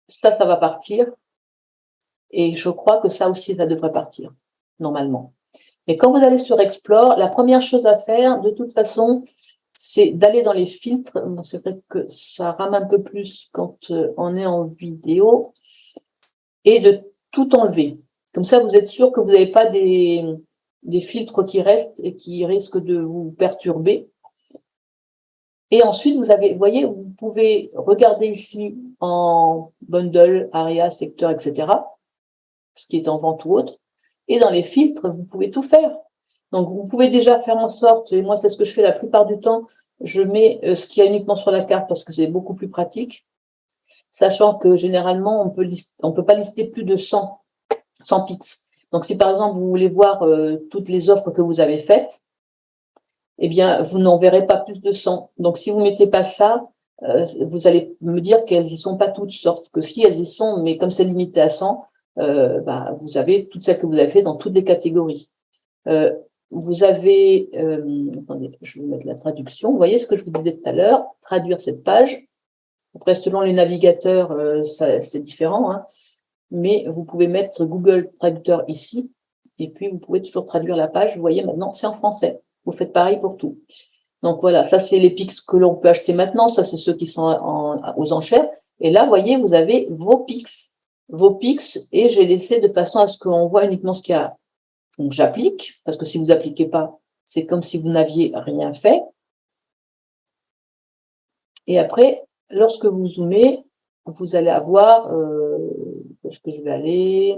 Ça va partir. Et je crois que ça aussi, ça devrait partir, normalement. Mais quand vous allez sur Explore, la première chose à faire, de toute façon, c'est d'aller dans les filtres. Bon, c'est vrai que ça rame un peu plus quand on est en vidéo. Et de tout enlever. Comme ça, vous êtes sûr que vous n'avez pas des filtres qui restent et qui risquent de vous perturber. Et ensuite, vous voyez, vous pouvez regarder ici en bundle, area, secteur, etc., ce qui est en vente ou autre. Et dans les filtres, vous pouvez tout faire. Donc, vous pouvez déjà faire en sorte, et moi, c'est ce que je fais la plupart du temps, je mets ce qu'il y a uniquement sur la carte parce que c'est beaucoup plus pratique, sachant que généralement, on peut pas lister plus de 100 pics. Donc, si par exemple, vous voulez voir toutes les offres que vous avez faites, eh bien, vous n'en verrez pas plus de 100. Donc, si vous mettez pas ça, vous allez me dire qu'elles y sont pas toutes, sauf que si elles y sont, mais comme c'est limité à 100, vous avez toutes celles que vous avez fait dans toutes les catégories. Vous avez, attendez, je vais mettre la traduction. Vous voyez ce que je vous disais tout à l'heure, traduire cette page. Après, selon les navigateurs, c'est différent, hein, mais vous pouvez mettre Google Traducteur ici, et puis vous pouvez toujours traduire la page. Vous voyez, maintenant, c'est en français. Vous faites pareil pour tout. Donc voilà, ça, c'est les pics que l'on peut acheter maintenant. Ça, c'est ceux qui sont aux enchères. Et là, vous voyez, vous avez vos pics, et j'ai laissé de façon à ce qu'on voit uniquement ce qu'il y a. Donc, j'applique, parce que si vous n'appliquez pas, c'est comme si vous n'aviez rien fait. Et après, lorsque vous zoomez, vous allez avoir, où est-ce que je vais aller?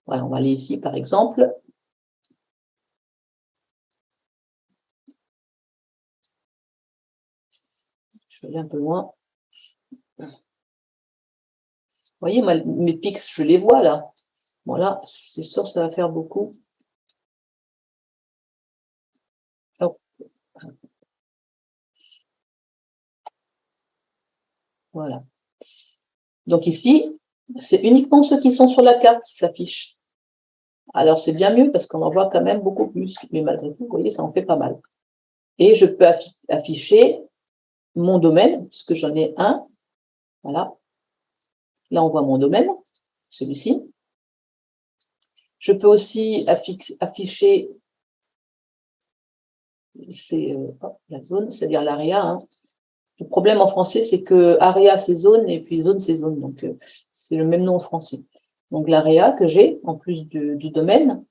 Voilà, on va aller ici, par exemple. Je vais aller un peu loin. Vous voyez, moi, mes pics, je les vois là. Voilà, c'est sûr, ça va faire beaucoup. Voilà. Donc ici, c'est uniquement ceux qui sont sur la carte qui s'affichent. Alors c'est bien mieux parce qu'on en voit quand même beaucoup plus. Mais malgré tout, vous voyez, ça en fait pas mal. Et je peux afficher mon domaine, puisque j'en ai un. Voilà. Là, on voit mon domaine, celui-ci. Je peux aussi afficher la zone, c'est-à-dire l'AREA. Hein. Le problème en français, c'est que AREA, c'est zone, et puis zone, c'est zone. Donc, c'est le même nom en français. Donc, l'AREA que j'ai, en plus du domaine.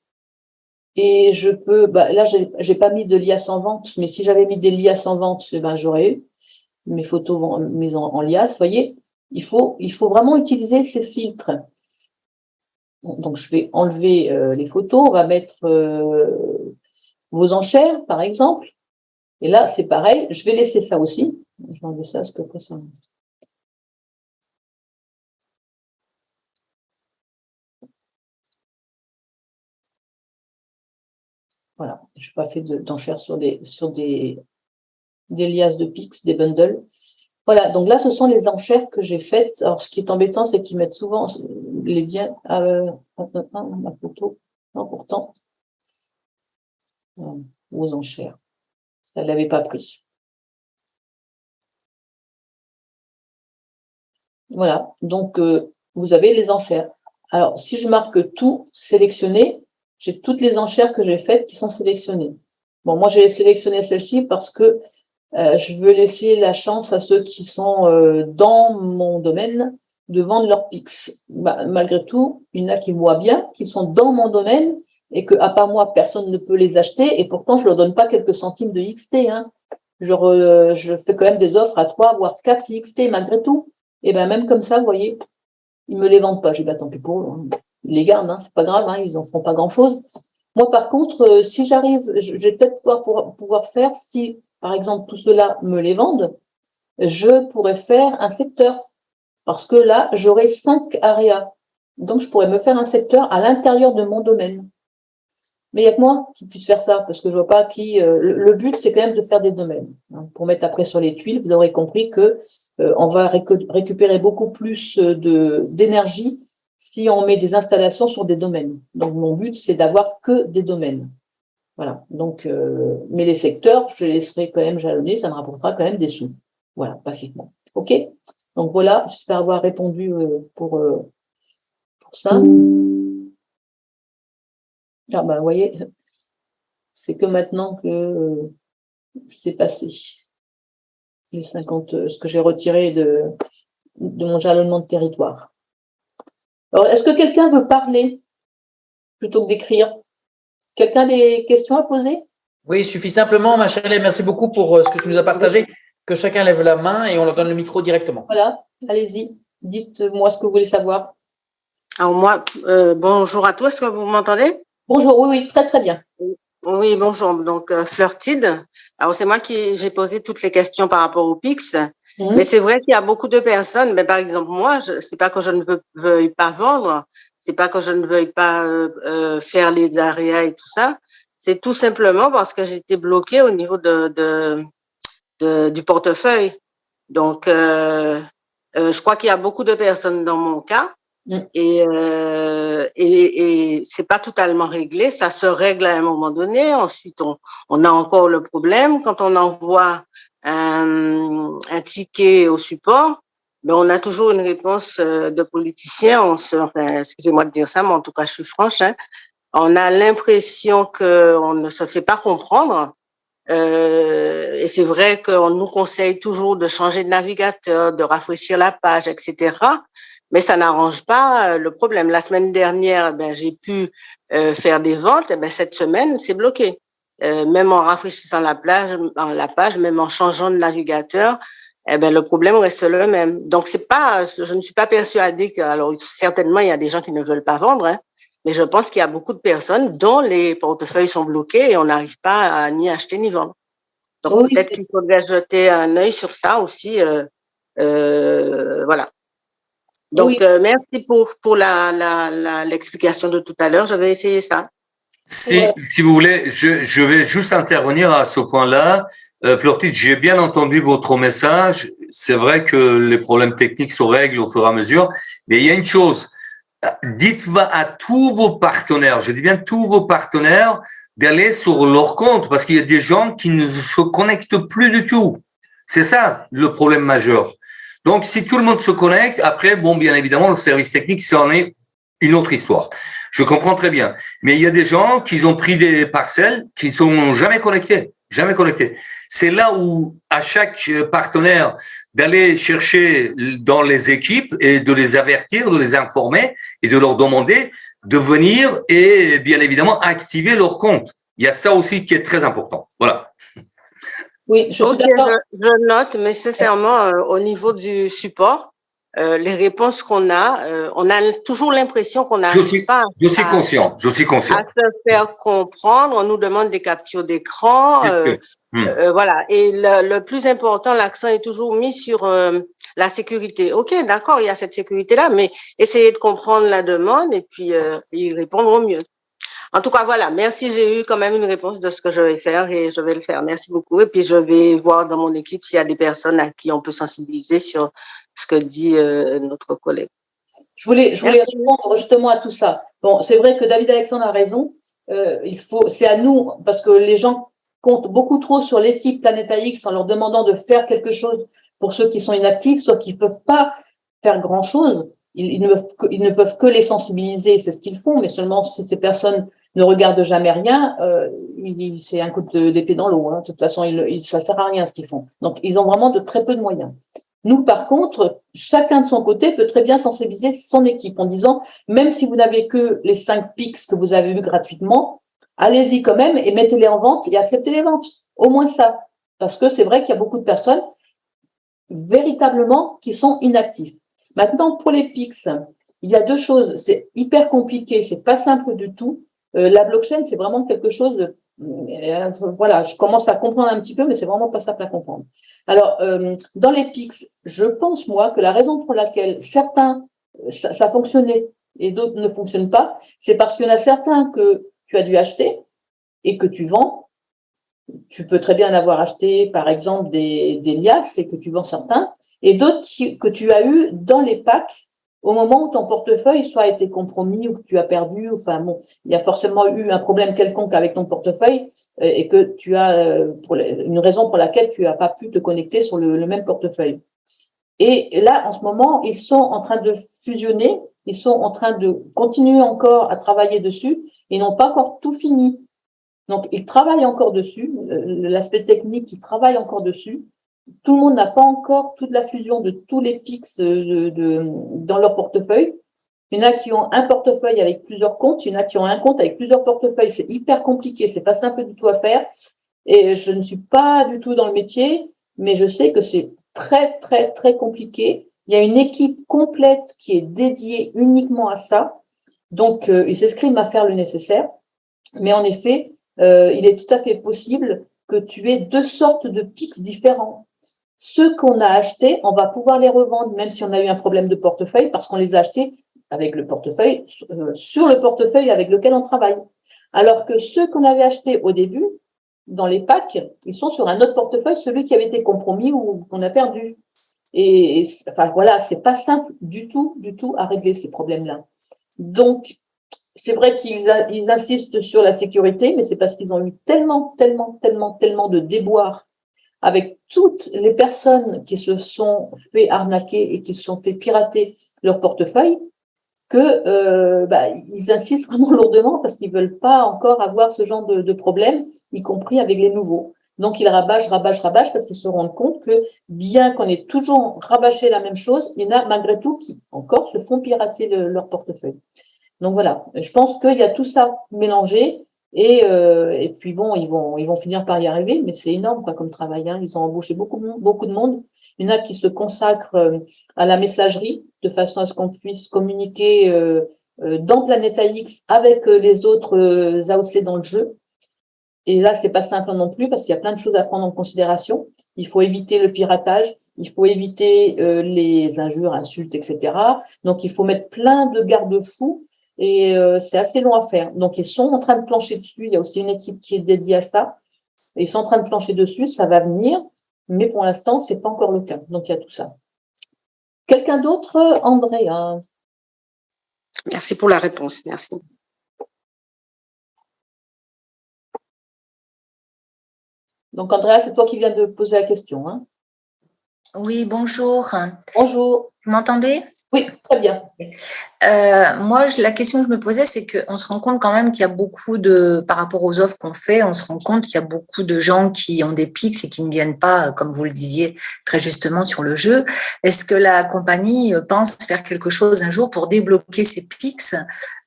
Et je peux, là, j'ai pas mis de liasse en vente, mais si j'avais mis des liasses en vente, j'aurais eu mes photos mises en liasse. Vous voyez, il faut vraiment utiliser ces filtres. Donc, je vais enlever les photos. On va mettre vos enchères, par exemple. Et là, c'est pareil. Je vais laisser ça aussi. Je vais enlever ça parce que après ça. Voilà. Je n'ai pas fait d'enchères sur des liasses de pics, des bundles. Voilà. Donc là, ce sont les enchères que j'ai faites. Alors, ce qui est embêtant, c'est qu'ils mettent souvent les biens. Ma photo. Non, pourtant. Aux enchères. Elle ne l'avait pas pris. Voilà, donc vous avez les enchères. Alors, si je marque tout sélectionné, j'ai toutes les enchères que j'ai faites qui sont sélectionnées. Bon, moi, j'ai sélectionné celle-ci parce que je veux laisser la chance à ceux qui sont dans mon domaine de vendre leurs pics. Malgré tout, il y en a qui me voient bien, qui sont dans mon domaine et que, à part moi, personne ne peut les acheter. Et pourtant, je leur donne pas quelques centimes de XT. Hein. Je fais quand même des offres à 3 voire 4 XT malgré tout. Et bien, même comme ça, vous voyez, ils me les vendent pas. J'ai dit, tant pis pour eux. Hein. Ils les gardent, hein, c'est pas grave, hein, ils en font pas grand-chose. Moi, par contre, si j'arrive, je vais peut-être pouvoir faire, si, par exemple, tout cela me les vendent, je pourrais faire un secteur. Parce que là, j'aurai 5 areas. Donc, je pourrais me faire un secteur à l'intérieur de mon domaine. Mais il n'y a que moi qui puisse faire ça, parce que je vois pas qui. Le but, c'est quand même de faire des domaines. Hein, pour mettre après sur les tuiles, vous aurez compris que on va récupérer beaucoup plus d'énergie si on met des installations sur des domaines. Donc mon but, c'est d'avoir que des domaines. Voilà. Donc, mais les secteurs, je les laisserai quand même jalonnés, ça me rapportera quand même des sous. Voilà, pacifiquement. OK? Donc voilà, j'espère avoir répondu pour ça. Ah ben, vous voyez, c'est que maintenant que c'est passé. Les 50, ce que j'ai retiré de mon jalonnement de territoire. Alors, est-ce que quelqu'un veut parler plutôt que d'écrire? Quelqu'un a des questions à poser? Oui, il suffit simplement, ma chère, merci beaucoup pour ce que tu nous as partagé, que chacun lève la main et on leur donne le micro directement. Voilà, allez-y, dites-moi ce que vous voulez savoir. Alors moi, bonjour à tous, est-ce que vous m'entendez? Bonjour, oui, très très bien. Oui, bonjour, donc Flirtid. Alors c'est moi qui j'ai posé toutes les questions par rapport au PIX, mais c'est vrai qu'il y a beaucoup de personnes, mais par exemple moi, c'est pas que je ne veuille pas vendre, c'est pas que je ne veuille pas faire les aréas et tout ça, c'est tout simplement parce que j'étais bloquée au niveau du portefeuille. Donc je crois qu'il y a beaucoup de personnes dans mon cas. Et c'est pas totalement réglé, ça se règle à un moment donné. Ensuite, on a encore le problème quand on envoie un ticket au support, mais on a toujours une réponse de politicien. Enfin, excusez-moi de dire ça, mais en tout cas, je suis franche. Hein, on a l'impression que on ne se fait pas comprendre. Et c'est vrai qu'on nous conseille toujours de changer de navigateur, de rafraîchir la page, etc. Mais ça n'arrange pas le problème. La semaine dernière, j'ai pu faire des ventes. Et cette semaine, c'est bloqué. Même en rafraîchissant la page, même en changeant de navigateur, le problème reste le même. Donc je ne suis pas persuadée que, alors certainement il y a des gens qui ne veulent pas vendre, hein, mais je pense qu'il y a beaucoup de personnes dont les portefeuilles sont bloqués et on n'arrive pas à ni acheter ni vendre. Donc oui, peut-être qu'il faudrait jeter un œil sur ça aussi. Voilà. Donc, oui. Merci pour l'explication de tout à l'heure. Je vais essayer ça. Si vous voulez, je vais juste intervenir à ce point-là. Flirtid, j'ai bien entendu votre message. c'est vrai que les problèmes techniques se règlent au fur et à mesure, mais il y a une chose, dites à tous vos partenaires, je dis bien tous vos partenaires, d'aller sur leur compte, parce qu'il y a des gens qui ne se connectent plus du tout. C'est ça le problème majeur. Donc, si tout le monde se connecte, après, bon, bien évidemment, le service technique, ça en est une autre histoire. Je comprends très bien. Mais il y a des gens qui ont pris des parcelles qui ne sont jamais connectés. Jamais connectés. C'est là où, à chaque partenaire, d'aller chercher dans les équipes et de les avertir, de les informer et de leur demander de venir et, bien évidemment, activer leur compte. Il y a ça aussi qui est très important. Voilà. Oui, je suis Ok, d'accord. je note, mais sincèrement, au niveau du support, les réponses qu'on on a toujours l'impression qu'on n'arrive pas Je suis conscient. à se faire comprendre. On nous demande des captures d'écran. Voilà. Et le plus important, l'accent est toujours mis sur la sécurité. Ok, d'accord, il y a cette sécurité-là, mais essayez de comprendre la demande et puis y répondre au mieux. En tout cas, voilà. Merci. J'ai eu quand même une réponse de ce que je vais faire et je vais le faire. Merci beaucoup. Et puis, je vais voir dans mon équipe s'il y a des personnes à qui on peut sensibiliser sur ce que dit notre collègue. Je voulais répondre justement à tout ça. Bon, c'est vrai que David Alexandre a raison. C'est à nous, parce que les gens comptent beaucoup trop sur l'équipe Planeta X en leur demandant de faire quelque chose pour ceux qui sont inactifs, sauf qu'ils ne peuvent pas faire grand-chose. Ils ne peuvent que les sensibiliser, c'est ce qu'ils font, mais seulement si ces personnes ne regardent jamais rien, c'est un coup d'épée dans l'eau. Hein. De toute façon, ça ne sert à rien ce qu'ils font. Donc, ils ont vraiment de très peu de moyens. Nous, par contre, chacun de son côté peut très bien sensibiliser son équipe en disant, même si vous n'avez que les 5 pics que vous avez vus gratuitement, allez-y quand même et mettez-les en vente et acceptez les ventes. Au moins ça. Parce que c'est vrai qu'il y a beaucoup de personnes véritablement qui sont inactifs. Maintenant, pour les pics, il y a deux choses. C'est hyper compliqué, c'est pas simple du tout. La blockchain, c'est vraiment quelque chose de, voilà, je commence à comprendre un petit peu, mais c'est vraiment pas simple à comprendre. Alors, dans les PIX, je pense, moi, que la raison pour laquelle certains, ça fonctionnait et d'autres ne fonctionnent pas, c'est parce qu'il y en a certains que tu as dû acheter et que tu vends. Tu peux très bien en avoir acheté, par exemple, des liasses et que tu vends certains, et d'autres que tu as eu dans les packs au moment où ton portefeuille soit a été compromis ou que tu as perdu. Enfin bon, il y a forcément eu un problème quelconque avec ton portefeuille et que tu as une raison pour laquelle tu n'as pas pu te connecter sur le même portefeuille. Et là, en ce moment, ils sont en train de fusionner, ils sont en train de continuer encore à travailler dessus, ils n'ont pas encore tout fini. Donc, ils travaillent encore dessus, l'aspect technique, ils travaillent encore dessus. Tout le monde n'a pas encore toute la fusion de tous les pics dans leur portefeuille. Il y en a qui ont un portefeuille avec plusieurs comptes, il y en a qui ont un compte avec plusieurs portefeuilles. C'est hyper compliqué, c'est pas simple du tout à faire. Et je ne suis pas du tout dans le métier, mais je sais que c'est très, très, très compliqué. Il y a une équipe complète qui est dédiée uniquement à ça. Donc, ils s'escriment à faire le nécessaire. Mais en effet, il est tout à fait possible que tu aies deux sortes de pics différents. Ceux qu'on a achetés, on va pouvoir les revendre, même si on a eu un problème de portefeuille, parce qu'on les a achetés avec le portefeuille, sur le portefeuille avec lequel on travaille. Alors que ceux qu'on avait achetés au début, dans les packs, ils sont sur un autre portefeuille, celui qui avait été compromis ou qu'on a perdu. Et enfin voilà, c'est pas simple du tout à régler ces problèmes-là. Donc, c'est vrai qu'ils insistent sur la sécurité, mais c'est parce qu'ils ont eu tellement de déboires avec toutes les personnes qui se sont fait arnaquer et qui se sont fait pirater leur portefeuille que ils insistent vraiment lourdement parce qu'ils veulent pas encore avoir ce genre de problème, y compris avec les nouveaux. Donc ils rabâchent parce qu'ils se rendent compte que bien qu'on ait toujours rabâché la même chose, il y en a malgré tout qui encore se font pirater leur portefeuille. Donc voilà, je pense qu'il y a tout ça mélangé et puis bon, ils vont finir par y arriver, mais c'est énorme quoi comme travail. Hein. Ils ont embauché beaucoup de monde. Il y en a qui se consacrent à la messagerie de façon à ce qu'on puisse communiquer dans Planeta X avec les autres AOC dans le jeu. Et là, c'est pas simple non plus parce qu'il y a plein de choses à prendre en considération. Il faut éviter le piratage, il faut éviter les injures, insultes, etc. Donc, il faut mettre plein de garde-fous. Et c'est assez long à faire. Donc, ils sont en train de plancher dessus. Il y a aussi une équipe qui est dédiée à ça. Ils sont en train de plancher dessus. Ça va venir. mais pour l'instant, c'est pas encore le cas. Donc, il y a tout ça. Quelqu'un d'autre, Andrea? Merci pour la réponse. Merci. Donc, Andrea, c'est toi qui viens de poser la question, hein? Oui, bonjour. Bonjour. Vous m'entendez? Oui, très bien. Moi, la question que je me posais, c'est qu'on se rend compte quand même qu'il y a beaucoup par rapport aux offres qu'on fait, on se rend compte qu'il y a beaucoup de gens qui ont des pics et qui ne viennent pas, comme vous le disiez très justement, sur le jeu. Est-ce que la compagnie pense faire quelque chose un jour pour débloquer ces pics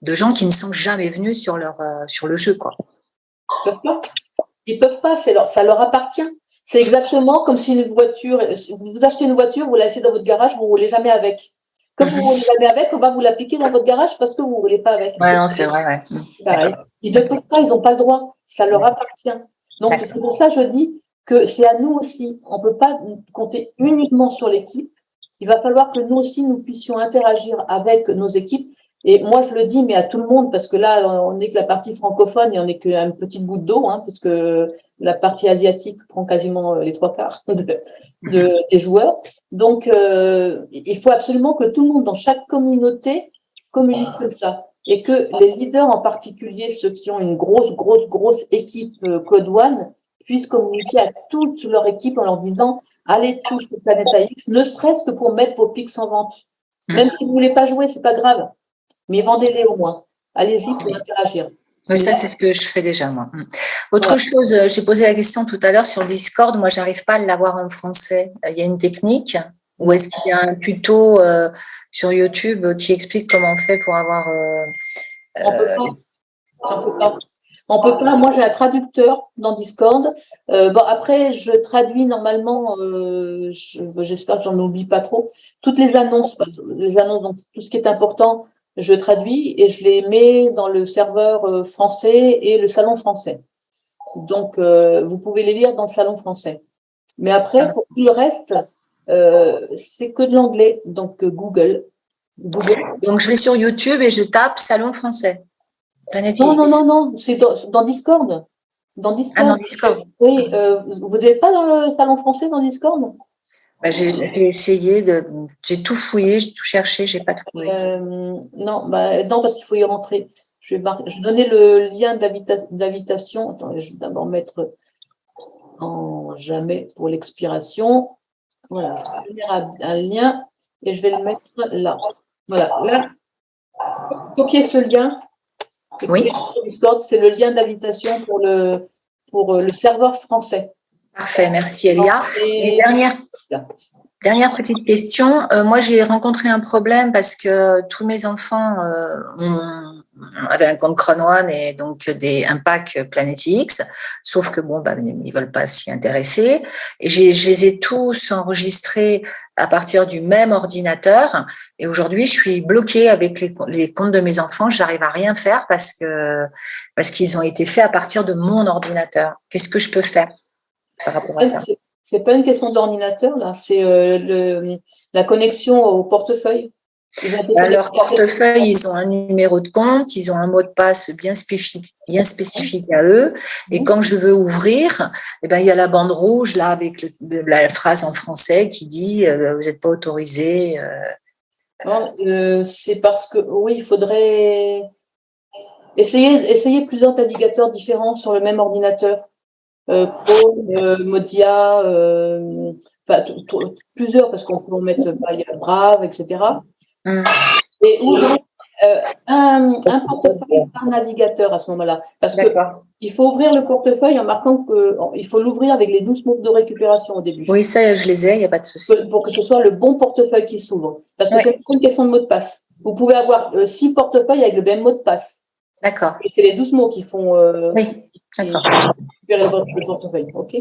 de gens qui ne sont jamais venus sur le jeu, quoi? Ils peuvent pas, ça leur appartient. C'est exactement comme si une voiture, vous achetez une voiture, vous la laissez dans votre garage, vous ne roulez jamais avec. Comme vous ne roulez jamais avec, on va vous la piquer dans votre garage parce que vous ne roulez pas avec. Ouais, non, c'est vrai, ouais. Pareil. Ils ne peuvent pas, ils n'ont pas le droit. Ça leur appartient. Donc, c'est pour ça que je dis que c'est à nous aussi. On ne peut pas compter uniquement sur l'équipe. Il va falloir que nous aussi, nous puissions interagir avec nos équipes. Et moi, je le dis, mais à tout le monde, parce que là, on n'est que la partie francophone et on n'est qu'une petite goutte d'eau, hein, parce que la partie asiatique prend quasiment les 3/4 des joueurs. Donc, il faut absolument que tout le monde, dans chaque communauté, communique comme ça. Et que les leaders en particulier, ceux qui ont une grosse équipe Code One, puissent communiquer à toute leur équipe en leur disant « Allez tous sur Planeta X, ne serait-ce que pour mettre vos pics en vente. Même si vous ne voulez pas jouer, c'est pas grave. Mais vendez-les au moins. Allez-y pour interagir. » Oui, ça, c'est ce que je fais déjà, moi. Autre chose, j'ai posé la question tout à l'heure sur Discord. Moi, j'arrive pas à l'avoir en français. Il y a une technique ou est-ce qu'il y a un tuto sur YouTube qui explique comment on fait pour avoir… On peut pas. Moi, j'ai un traducteur dans Discord. Bon, après, je traduis normalement, j'espère que j'en oublie pas trop, toutes les annonces, donc tout ce qui est important, je traduis et je les mets dans le serveur français et le salon français. Donc, vous pouvez les lire dans le salon français. Mais après, pour tout le reste, c'est que de l'anglais. Donc, Google. Donc, je vais sur YouTube et je tape salon français. Non, c'est dans Discord. Dans Discord. Ah, dans Discord. Oui, vous n'êtes pas dans le salon français dans Discord? J'ai essayé j'ai tout fouillé, j'ai tout cherché, j'ai pas trouvé. Non, parce qu'il faut y rentrer. Je vais donner le lien d'invitation. Attendez, je vais d'abord mettre en jamais pour l'expiration. Voilà, je vais donner un lien et je vais le mettre là. Voilà, là, copiez ce lien. Oui. Discord, c'est le lien d'invitation pour le serveur français. Parfait, merci Elia. Et dernière petite question. Moi, j'ai rencontré un problème parce que tous mes enfants avaient un compte Cron One et donc un pack Planet X, sauf que ils veulent pas s'y intéresser. Et je les ai tous enregistrés à partir du même ordinateur. Et aujourd'hui, je suis bloquée avec les comptes de mes enfants. J'arrive à rien faire parce qu'ils ont été faits à partir de mon ordinateur. Qu'est-ce que je peux faire par rapport à ça? C'est pas une question d'ordinateur, là, c'est la connexion au portefeuille. Leur portefeuille, ils ont un numéro de compte, ils ont un mot de passe bien spécifique à eux. Et quand je veux ouvrir, il y a la bande rouge là avec la phrase en français qui dit vous n'êtes pas autorisé. C'est parce que oui, il faudrait essayer plusieurs navigateurs différents sur le même ordinateur. Chrome, Mozilla, plusieurs, parce qu'on peut en mettre Brave, etc. Et ouvrir un portefeuille par navigateur à ce moment-là. Parce qu'il faut ouvrir le portefeuille en marquant qu'il faut l'ouvrir avec les 12 mots de récupération au début. Oui, ça, je les ai, il n'y a pas de souci. Pour que ce soit le bon portefeuille qui s'ouvre. Parce que c'est une question de mot de passe. Vous pouvez avoir 6 portefeuilles avec le même mot de passe. D'accord. Et c'est les 12 mots qui font oui, d'accord. récupérer le portefeuille. OK.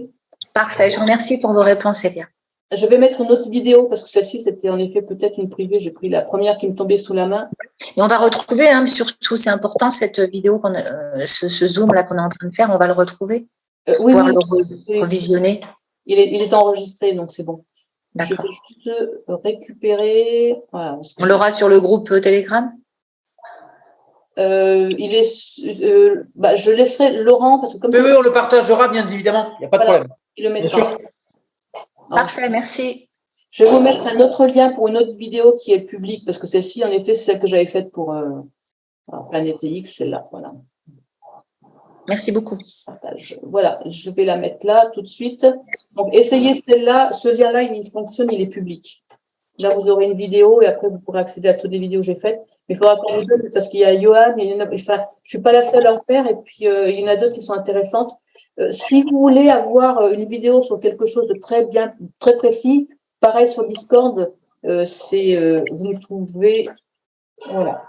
Parfait. Je vous remercie pour vos réponses, Elia. Je vais mettre une autre vidéo parce que celle-ci, c'était en effet peut-être une privée. J'ai pris la première qui me tombait sous la main. Et on va retrouver, surtout, c'est important, cette vidéo, ce zoom-là qu'on est en train de faire, on va le retrouver pour pouvoir le revisionner. Il est enregistré, donc c'est bon. D'accord. Je vais juste récupérer. Voilà, on l'aura sur le groupe Telegram? Je laisserai Laurent parce que comme oui, on le partagera bien évidemment, il n'y a pas de problème. Il le mettra. Parfait, merci. Je vais vous mettre un autre lien pour une autre vidéo qui est publique, parce que celle-ci, en effet, c'est celle que j'avais faite pour Planète X, celle-là, voilà. Merci beaucoup. Partage. Voilà, je vais la mettre là tout de suite. Donc, essayez celle-là, ce lien-là, il fonctionne, il est public. Là, vous aurez une vidéo et après, vous pourrez accéder à toutes les vidéos que j'ai faites. Mais il faudra qu'on vous donne, parce qu'il y a Johan, et il y en a, enfin, je suis pas la seule à en faire, et puis il y en a d'autres qui sont intéressantes. Si vous voulez avoir une vidéo sur quelque chose de très bien, très précis, pareil sur Discord, vous me trouvez, voilà.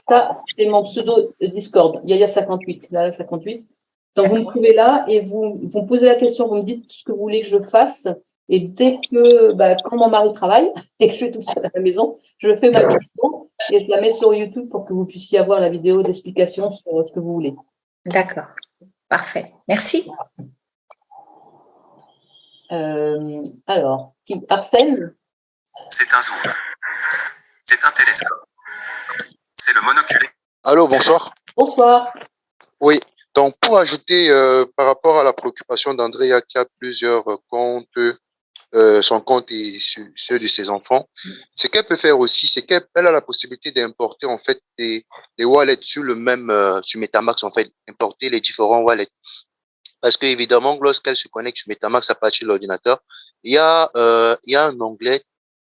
Ça, c'est mon pseudo Discord, Yaya58, Yaya 58. Donc, vous me trouvez là et vous me posez la question, vous me dites ce que vous voulez que je fasse. Et dès que, quand mon mari travaille et que je suis toute seule à la maison, je fais ma vidéo et je la mets sur YouTube pour que vous puissiez avoir la vidéo d'explication sur ce que vous voulez. D'accord. Parfait. Merci. Alors, Arsène? C'est un zoom. C'est un télescope. C'est le monoculaire. Allô, bonsoir. Bonsoir. Oui, donc pour ajouter par rapport à la préoccupation d'Andrea qui a plusieurs comptes, son compte et ceux de ses enfants, ce qu'elle peut faire aussi, c'est qu'elle a la possibilité d'importer en fait des wallets sur le même, sur MetaMask en fait, importer les différents wallets. Parce que évidemment, lorsqu'elle se connecte sur MetaMask à partir de l'ordinateur, il y a un onglet,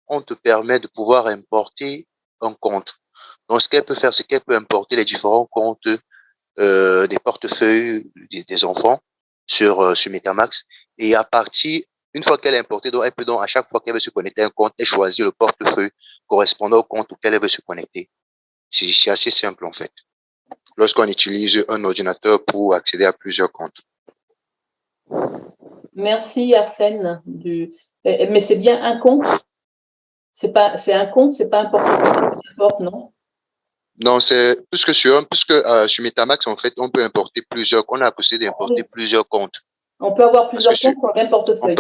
on te permet de pouvoir importer un compte. Donc, ce qu'elle peut faire, c'est qu'elle peut importer les différents comptes des portefeuilles des enfants sur MetaMask. Et à partir, une fois qu'elle a importé, donc elle peut donc à chaque fois qu'elle veut se connecter à un compte, elle choisit le portefeuille correspondant au compte auquel elle veut se connecter. C'est assez simple en fait. Lorsqu'on utilise un ordinateur pour accéder à plusieurs comptes. Merci Arsène. Mais c'est bien un compte. C'est un compte, c'est pas un portefeuille, non? Non, c'est puisque sur MetaMask, en fait, on peut importer plusieurs, on a la possibilité d'importer plusieurs comptes. On peut avoir plusieurs comptes sur le même portefeuille. On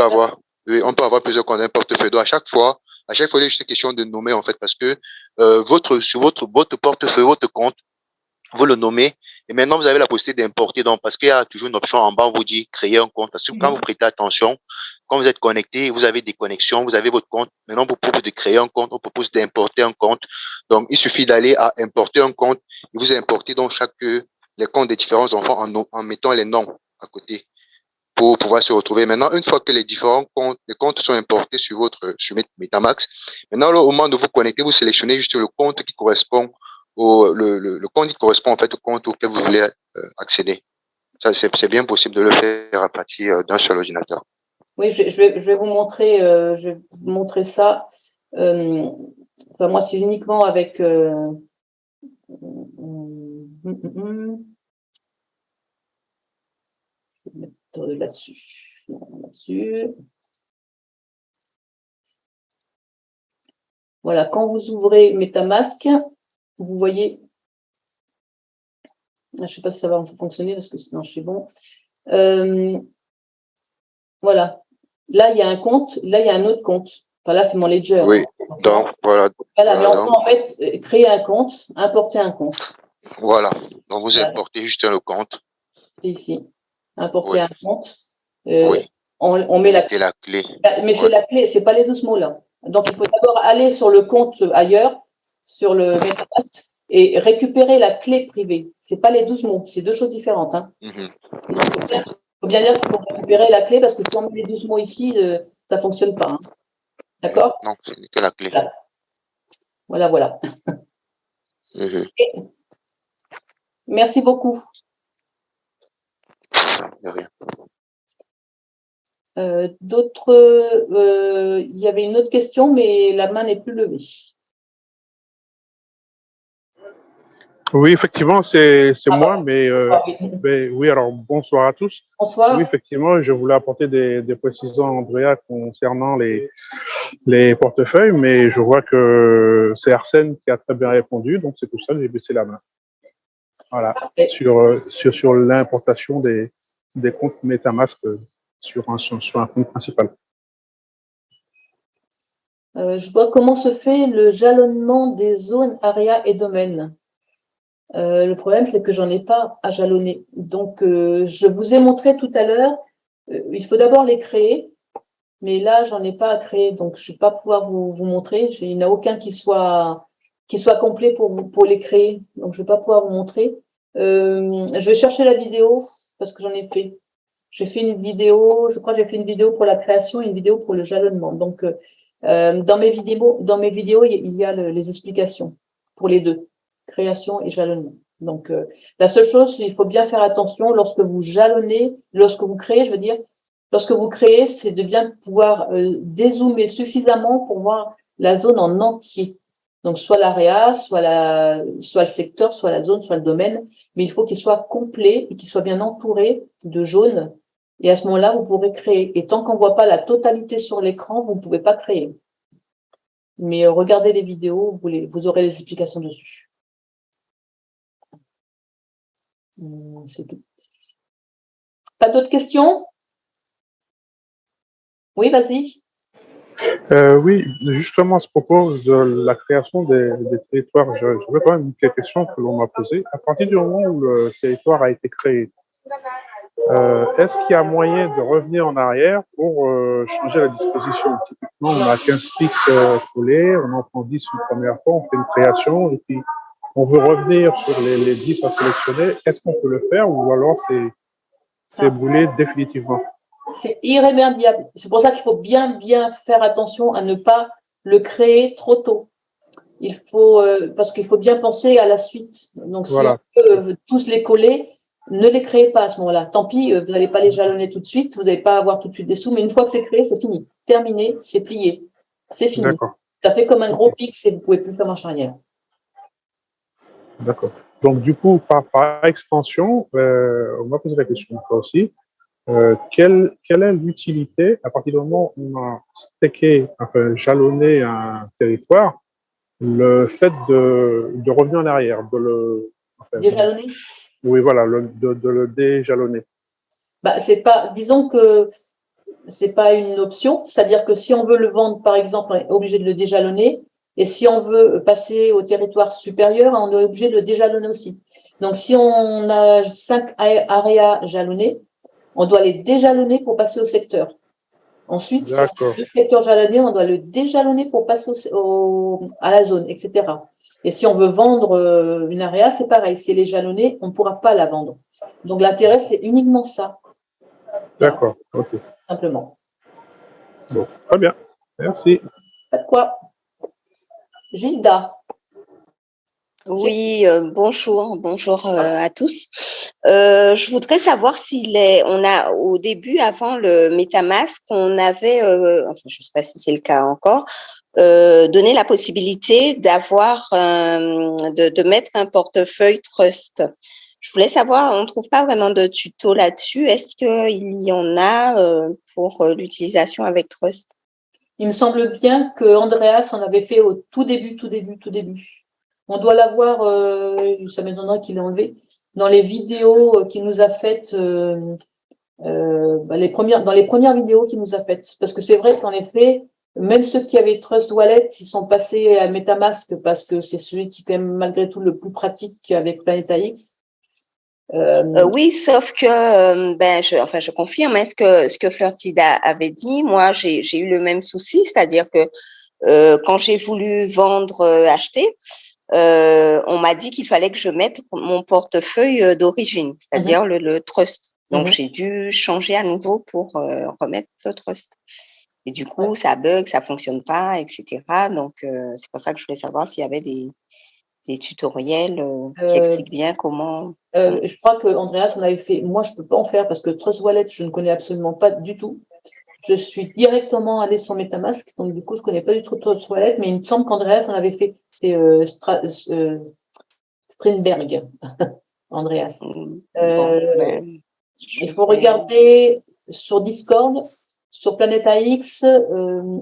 peut avoir plusieurs comptes dans un portefeuille. Donc, à chaque fois, il est juste question de nommer, en fait, parce que sur votre portefeuille, votre compte, vous le nommez, et maintenant, vous avez la possibilité d'importer. Donc, parce qu'il y a toujours une option en bas, on vous dit créer un compte. Parce que quand vous prêtez attention, quand vous êtes connecté, vous avez des connexions, vous avez votre compte. Maintenant, on vous propose de créer un compte, on propose d'importer un compte. Donc, il suffit d'aller à importer un compte et vous importez donc les comptes des différents enfants en mettant les noms à côté pour pouvoir se retrouver. Maintenant, une fois que les différents comptes sont importés sur MetaMask, maintenant, au moment de vous connecter, vous sélectionnez juste le compte qui correspond le compte qui correspond en fait au compte auquel vous voulez accéder. Ça, c'est bien possible de le faire à partir d'un seul ordinateur. Oui, je vais vous montrer, ça. Moi, c'est uniquement avec. Je vais mettre là-dessus. Voilà, quand vous ouvrez MetaMask, vous voyez. Je ne sais pas si ça va fonctionner parce que sinon je suis bon. Voilà. Là, il y a un compte. Là, il y a un autre compte. Enfin, là, c'est mon ledger. Oui. Donc, voilà. Voilà, mais on peut en fait créer un compte, importer un compte. Voilà. Donc, vous importez juste le compte. C'est ici. Importer un compte. Oui. On met la clé. Mais c'est la clé, c'est pas les 12 mots là. Donc, il faut d'abord aller sur le compte ailleurs, sur le MetaMask, et récupérer la clé privée. C'est pas les 12 mots, c'est deux choses différentes. Hein. Donc, il faut bien dire qu'il faut récupérer la clé parce que si on met les 12 mots ici, ça fonctionne pas. Hein. D'accord? Non, c'est que la clé. Voilà. Merci beaucoup. De rien. Il y avait une autre question, mais la main n'est plus levée. Oui, effectivement, c'est moi, mais oui, alors bonsoir à tous. Bonsoir. Oui, effectivement, je voulais apporter des précisions à Andrea concernant les portefeuilles, mais je vois que c'est Arsène qui a très bien répondu, donc c'est pour ça que j'ai baissé la main. Voilà, sur l'importation des comptes MetaMask sur un compte principal. Je vois comment se fait le jalonnement des zones, areas et domaines. Le problème, c'est que j'en ai pas à jalonner. Donc, je vous ai montré tout à l'heure, il faut d'abord les créer. mais là, j'en ai pas à créer, donc je vais pas pouvoir vous montrer. Il n'y en a aucun qui soit complet pour les créer, donc je vais pas pouvoir vous montrer. Je vais chercher la vidéo parce que j'en ai fait. J'ai fait une vidéo, je crois que j'ai fait une vidéo pour la création et une vidéo pour le jalonnement. Donc, dans mes vidéos, il y a les explications pour les deux, création et jalonnement. Donc, la seule chose, il faut bien faire attention lorsque vous jalonnez, lorsque vous créez, je veux dire, lorsque vous créez, c'est de bien pouvoir dézoomer suffisamment pour voir la zone en entier. Donc, soit l'area, soit le secteur, soit la zone, soit le domaine, mais il faut qu'il soit complet et qu'il soit bien entouré de jaune. Et à ce moment-là, vous pourrez créer. Et tant qu'on ne voit pas la totalité sur l'écran, vous ne pouvez pas créer. Mais regardez les vidéos, vous aurez les explications dessus. C'est tout. Pas d'autres questions? Oui, vas-y. Oui, justement, à ce propos de la création des territoires, je veux quand même une question que l'on m'a posée. À partir du moment où le territoire a été créé, est-ce qu'il y a moyen de revenir en arrière pour changer la disposition? Typiquement, on a 15 pics collés, on en prend 10 une première fois, on fait une création, et puis on veut revenir sur les 10 à sélectionner. Est-ce qu'on peut le faire ou alors c'est brûlé définitivement? C'est irrémédiable. C'est pour ça qu'il faut bien faire attention à ne pas le créer trop tôt. Il faut, parce qu'il faut bien penser à la suite. Donc, Voilà. si on peut tous les coller, ne les créez pas à ce moment-là. Tant pis, vous n'allez pas les jalonner tout de suite, vous n'allez pas avoir tout de suite des sous, mais une fois que c'est créé, c'est fini. Terminé, c'est plié. C'est fini. Ça fait comme un gros pic, et vous ne pouvez plus faire marche arrière. D'accord. Donc, du coup, par extension, on m'a posé la question, toi aussi. Quelle est l'utilité, à partir du moment où on a stacké, enfin, jalonné un territoire, le fait de revenir en arrière, de le… Enfin, déjalonner? Oui, voilà, de le déjalonner. Bah, disons que c'est pas une option. C'est-à-dire que si on veut le vendre, par exemple, on est obligé de le déjalonner. Et si on veut passer au territoire supérieur, on est obligé de le déjalonner aussi. Donc, si on a 5 areas jalonnées, on doit les déjalonner pour passer au secteur. Ensuite, si on a 2 secteurs jalonnés, on doit le déjalonner pour passer à la zone, etc. Et si on veut vendre une area, c'est pareil. Si elle est jalonnée, on ne pourra pas la vendre. Donc, l'intérêt, c'est uniquement ça. D'accord, ok. Simplement. Bon, très bien. Merci. Pas de quoi. Gilda. Oui, bonjour à tous. Je voudrais savoir on a au début, avant le MetaMask, on avait, enfin je ne sais pas si c'est le cas encore, donné la possibilité d'avoir, de mettre un portefeuille Trust. Je voulais savoir, on ne trouve pas vraiment de tuto là-dessus. Est-ce qu'il y en a pour l'utilisation avec Trust? Il me semble bien que Andreas en avait fait au tout début. On doit l'avoir, ça m'étonnerait qu'il l'ait enlevé, dans les vidéos qu'il nous a faites, dans les premières vidéos qu'il nous a faites. Parce que c'est vrai qu'en effet, même ceux qui avaient Trust Wallet, ils sont passés à MetaMask parce que c'est celui qui est quand même malgré tout le plus pratique avec PlanetaX. Oui, sauf que je confirme ce que Flirtida avait dit. Moi, j'ai eu le même souci, c'est-à-dire que quand j'ai voulu vendre, acheter, on m'a dit qu'il fallait que je mette mon portefeuille d'origine, c'est-à-dire le Trust. Donc, j'ai dû changer à nouveau pour remettre le Trust. Et du coup, ça bug, ça fonctionne pas, etc. Donc, c'est pour ça que je voulais savoir s'il y avait des tutoriels qui expliquent bien comment… Je crois que Andreas en avait fait. Moi, je peux pas en faire parce que Trust Wallet, je ne connais absolument pas du tout. Je suis directement allée sur MetaMask, donc du coup, je connais pas du tout Trust Wallet, mais il me semble qu'Andreas en avait fait. C'est Strindberg, Andreas. Il faut regarder sur Discord, sur PlanetaX,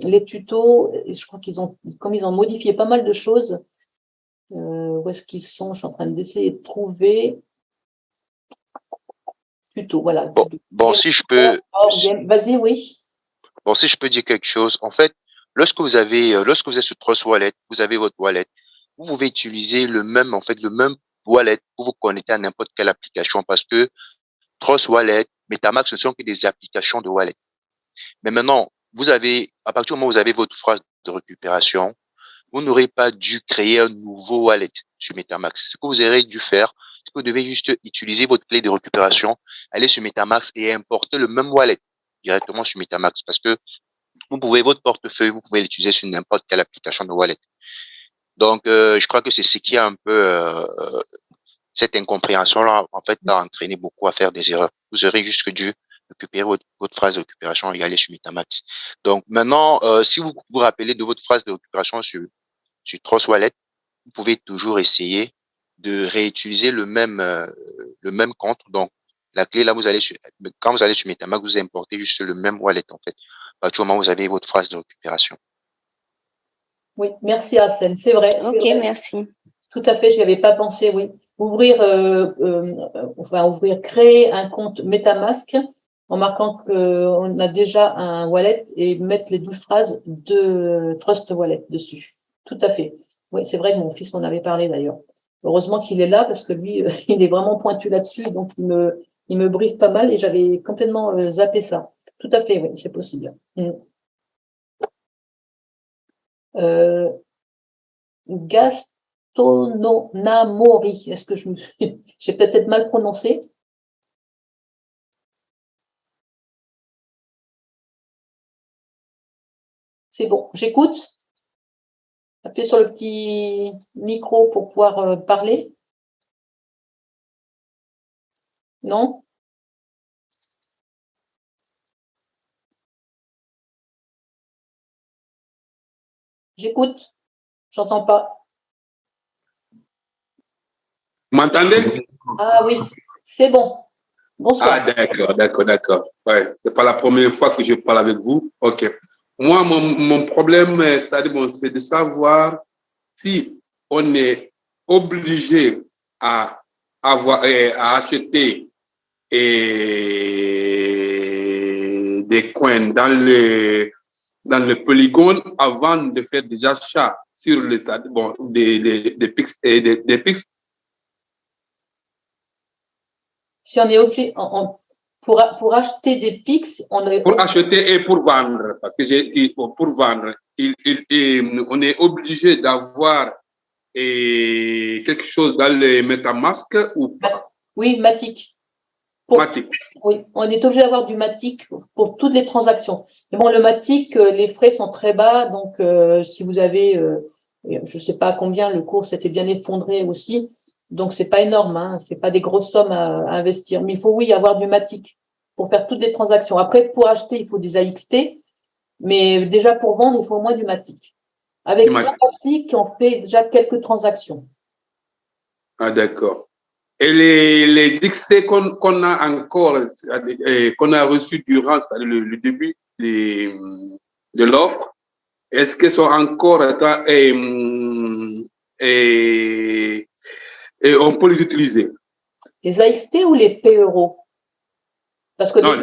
les tutos. Je crois comme ils ont modifié pas mal de choses. Où est-ce qu'ils sont? Je suis en train d'essayer de trouver. Tuto, voilà. Bon, si je peux. Vas-y, oui. Bon, si je peux dire quelque chose. En fait, lorsque vous êtes sur Trust Wallet, vous avez votre wallet. Vous pouvez utiliser le même wallet pour vous connecter à n'importe quelle application parce que Trust Wallet, MetaMask, ce sont que des applications de wallet. Mais maintenant, vous avez, à partir du moment où vous avez votre phrase de récupération, vous n'aurez pas dû créer un nouveau wallet sur MetaMask. Ce que vous aurez dû faire, c'est que vous devez juste utiliser votre clé de récupération, aller sur MetaMask et importer le même wallet directement sur MetaMask, parce que vous pouvez, votre portefeuille, vous pouvez l'utiliser sur n'importe quelle application de wallet. Donc, je crois que c'est ce qui a un peu cette incompréhension-là, en fait, a entraîné beaucoup à faire des erreurs. Vous aurez juste dû récupérer votre phrase de récupération et aller sur MetaMask. Donc, maintenant, si vous vous rappelez de votre phrase de récupération sur Trust Wallet, vous pouvez toujours essayer de réutiliser le même compte. Donc, la clé, là, quand vous allez sur MetaMask, vous importez juste le même wallet, en fait. À partir du moment où vous avez votre phrase de récupération. Oui, merci Arsène, c'est vrai. Ok, vrai. merci. Tout à fait, je n'y avais pas pensé, oui. Créer un compte MetaMask en marquant qu'on a déjà un wallet et mettre les 12 phrases de Trust Wallet dessus. Tout à fait. Oui, c'est vrai que mon fils m'en avait parlé d'ailleurs. Heureusement qu'il est là parce que lui, il est vraiment pointu là-dessus, donc il me briefe pas mal et j'avais complètement zappé ça. Tout à fait, oui, c'est possible. Gastonamori, est-ce que j'ai peut-être mal prononcé? C'est bon, j'écoute. Appuyez sur le petit micro pour pouvoir parler. Non? J'écoute. J'entends pas. Vous m'entendez? Ah oui, c'est bon. Bonsoir. Ah, d'accord. Ouais, c'est pas la première fois que je parle avec vous. OK. Moi, mon problème, c'est de savoir si on est obligé à acheter des coins dans le polygone avant de faire des achats sur des PIX et des PIX. Si on est obligé, pour acheter des PIX, pour acheter et pour vendre, parce que pour vendre, on est obligé d'avoir quelque chose dans les MetaMask ou pas? Oui, Matic. Matic. Oui, on est obligé d'avoir du Matic pour toutes les transactions. Mais bon, le Matic, les frais sont très bas, donc si vous avez, je ne sais pas combien, le cours s'était bien effondré aussi, donc c'est pas énorme, hein, c'est pas des grosses sommes à investir. Mais il faut, oui, avoir du Matic pour faire toutes les transactions. Après, pour acheter, il faut des AXT, mais déjà pour vendre, il faut au moins du Matic. Avec le Matic, on fait déjà quelques transactions. Ah, d'accord. Et les XT qu'on a encore, qu'on a reçus durant le début de l'offre, est-ce qu'ils sont encore et on peut les utiliser? Les AXT ou les P-Euro? Parce que non,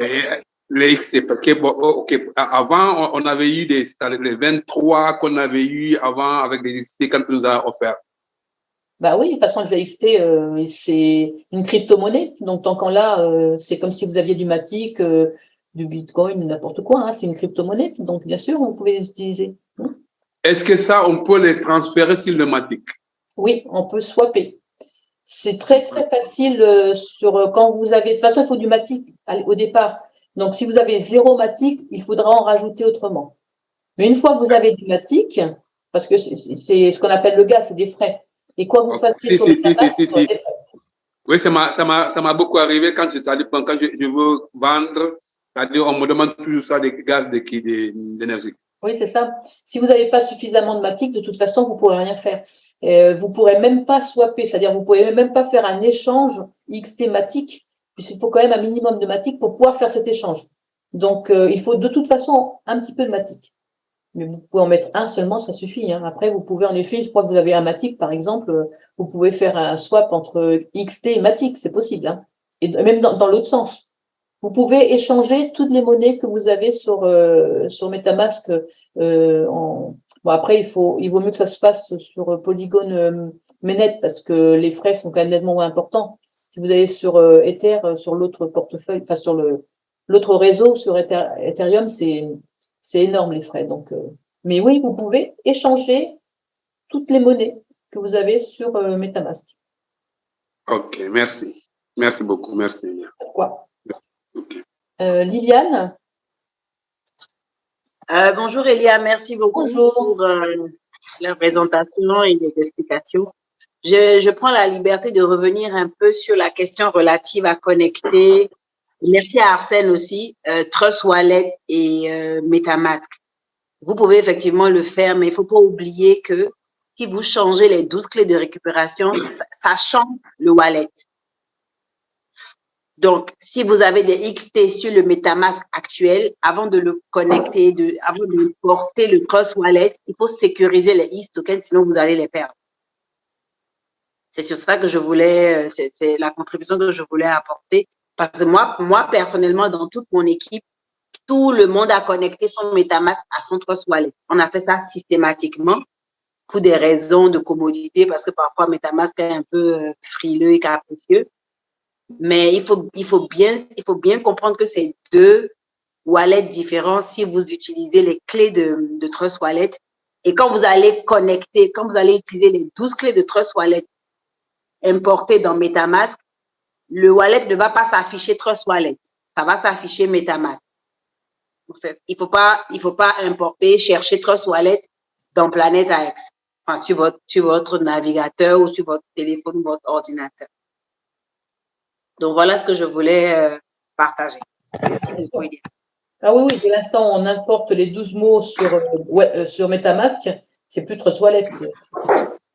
les XT, parce que bon, okay, avant, on avait eu les 23 qu'on avait eu avant avec des XT qu'on nous a offert. Bah oui, de toute façon, les AXT, c'est une crypto-monnaie. Donc, tant qu'en là, c'est comme si vous aviez du Matic, du Bitcoin, n'importe quoi. Hein, c'est une crypto-monnaie. Donc, bien sûr, vous pouvez les utiliser. Est-ce que ça, on peut les transférer sur le Matic? Oui, on peut swapper. C'est très, très facile quand vous avez… De toute façon, il faut du Matic au départ. Donc, si vous avez 0 Matic, il faudra en rajouter autrement. Mais une fois que vous avez du Matic, parce que c'est ce qu'on appelle le gaz, c'est des frais. Et quoi que vous fassiez sur le si. Oui, ça m'a beaucoup arrivé quand je veux vendre, c'est-à-dire on me demande toujours ça des gaz d'énergie. Oui, c'est ça. Si vous n'avez pas suffisamment de Matic, de toute façon, vous ne pourrez rien faire. Vous ne pourrez même pas swapper, c'est-à-dire vous ne pourrez même pas faire un échange XT Matic, puisqu'il faut quand même un minimum de Matic pour pouvoir faire cet échange. Donc, il faut de toute façon un petit peu de Matic. Mais vous pouvez en mettre un seulement, ça suffit. Hein. Après, vous pouvez en effet, je crois que vous avez un Matic, par exemple, vous pouvez faire un swap entre XT et Matic, c'est possible. Hein. Et même dans l'autre sens. Vous pouvez échanger toutes les monnaies que vous avez sur MetaMask. Bon, après, il vaut mieux que ça se fasse sur Polygon Mainnet parce que les frais sont quand même nettement moins importants. Si vous allez sur Ether, sur l'autre portefeuille, enfin sur l'autre réseau, sur Ethereum, c'est énorme les frais. Donc, mais oui, vous pouvez échanger toutes les monnaies que vous avez sur MetaMask. Ok, merci. Merci beaucoup. Merci. Pourquoi? Okay. Liliane? Bonjour Elia, merci beaucoup pour la présentation et les explications. Je prends la liberté de revenir un peu sur la question relative à connecter. Merci à Arsène aussi, Trust Wallet et MetaMask. Vous pouvez effectivement le faire, mais il ne faut pas oublier que si vous changez les 12 clés de récupération, ça change le wallet. Donc, si vous avez des XT sur le MetaMask actuel, avant de le connecter, avant de porter le Trust Wallet, il faut sécuriser les X tokens, sinon vous allez les perdre. C'est sur ça que je voulais, c'est la contribution que je voulais apporter. Parce que moi, personnellement, dans toute mon équipe, tout le monde a connecté son MetaMask à son Trust Wallet. On a fait ça systématiquement pour des raisons de commodité, parce que parfois MetaMask est un peu frileux et capricieux. Mais il faut bien comprendre que c'est deux wallets différents si vous utilisez les clés de Trust Wallet. Et quand vous allez connecter, quand vous allez utiliser les 12 clés de Trust Wallet importées dans MetaMask, le wallet ne va pas s'afficher Trust Wallet. Ça va s'afficher MetaMask. Donc, il faut pas importer, chercher Trust Wallet dans Planète AX. Enfin, sur votre navigateur ou sur votre téléphone ou votre ordinateur. Donc, voilà ce que je voulais partager. Merci beaucoup. Ah oui, dès l'instant où on importe les 12 mots sur MetaMask, c'est plus Trust Wallet, c'est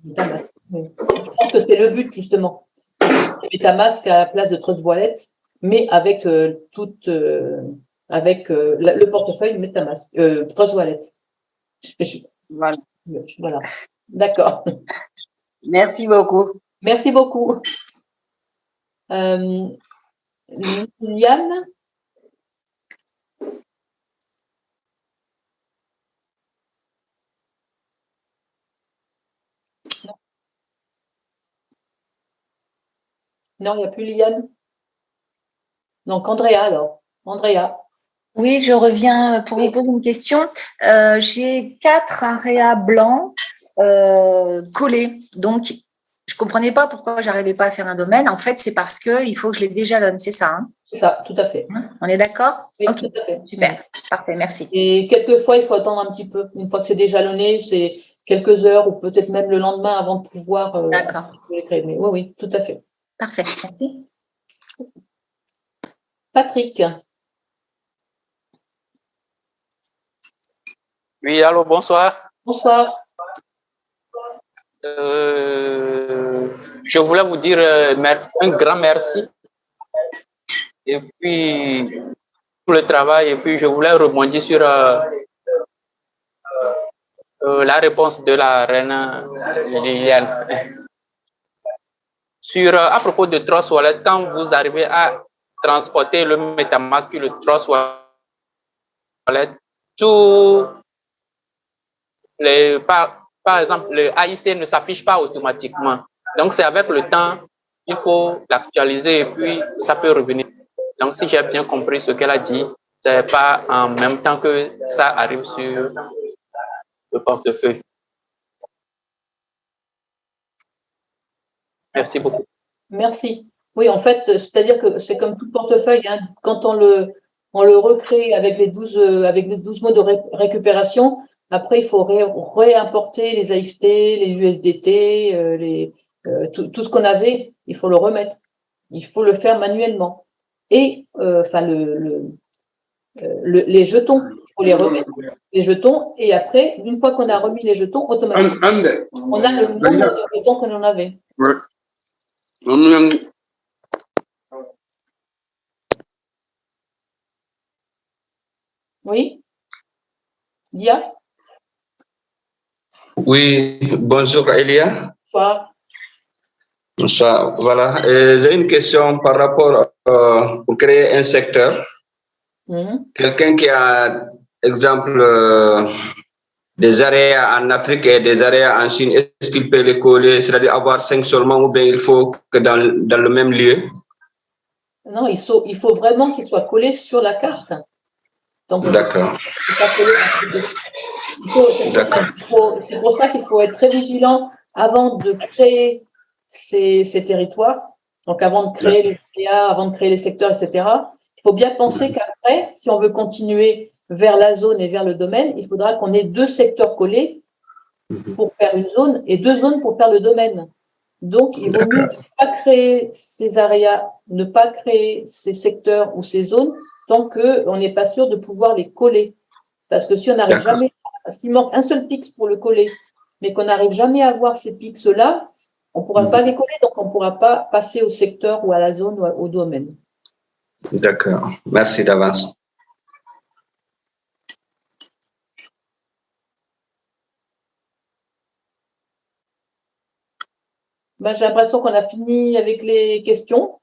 MetaMask. Oui. Je pense que c'est le but, justement. MetaMask à la place de Trust Wallet, mais avec le portefeuille MetaMask, Trust Wallet. Voilà. D'accord. Merci beaucoup. Merci beaucoup. Yann? Non, il n'y a plus Liane. Donc, Andrea, alors. Andrea. Oui, je reviens pour vous poser une question. J'ai 4 aréas blancs collés. Donc, je ne comprenais pas pourquoi je n'arrivais pas à faire un domaine. En fait, c'est parce qu'il faut que je les déjalonne, c'est ça, hein? C'est ça, tout à fait. On est d'accord? Oui, ok, tout à fait. Super, parfait, merci. Et quelquefois, il faut attendre un petit peu. Une fois que c'est déjalonné, c'est quelques heures ou peut-être même le lendemain avant de pouvoir les créer. Mais oui, tout à fait. Parfait, merci. Patrick. Oui, allô, bonsoir. Bonsoir. Je voulais vous dire un grand merci. Et puis, pour le travail. Et puis, je voulais rebondir sur la réponse de la reine Liliane. À propos de Trust Wallet, quand vous arrivez à transporter le MetaMask et le Trust Wallet, par exemple, le AIC ne s'affiche pas automatiquement. Donc, c'est avec le temps, il faut l'actualiser et puis ça peut revenir. Donc, si j'ai bien compris ce qu'elle a dit, ce n'est pas en même temps que ça arrive sur le portefeuille. Merci beaucoup. Merci. Oui, en fait, c'est-à-dire que c'est comme tout portefeuille, hein, quand on le recrée avec les 12 mots de récupération, après, il faut réimporter les AXT, les USDT, tout ce qu'on avait, il faut le remettre. Il faut le faire manuellement. Et les jetons, il faut les remettre, les jetons, et après, une fois qu'on a remis les jetons, automatiquement, on a le nombre de jetons qu'on en avait. Ouais. Oui, Dia? Oui, bonjour Elia. Bonsoir. Bonsoir, voilà. J'ai une question par rapport pour créer un secteur. Quelqu'un qui a, exemple, des aréas en Afrique et des aréas en Chine, est-ce qu'il peut les coller, c'est-à-dire avoir 5 seulement, ou bien il faut que dans le même lieu? Non, il faut vraiment qu'il soit collé sur la carte. D'accord. C'est pour ça qu'il faut être très vigilant avant de créer ces territoires. Donc, avant de créer les PA, avant de créer les secteurs, etc., il faut bien penser qu'après, si on veut continuer vers la zone et vers le domaine, il faudra qu'on ait 2 secteurs collés pour faire une zone et 2 zones pour faire le domaine. Donc, il vaut mieux ne pas créer ces areas, ne pas créer ces secteurs ou ces zones tant qu'on n'est pas sûr de pouvoir les coller. Parce que si on n'arrive jamais, s'il manque un seul pix pour le coller, mais qu'on n'arrive jamais à avoir ces pix-là, on ne pourra pas les coller, donc on ne pourra pas passer au secteur ou à la zone ou au domaine. D'accord. Merci d'avance. Ben, j'ai l'impression qu'on a fini avec les questions.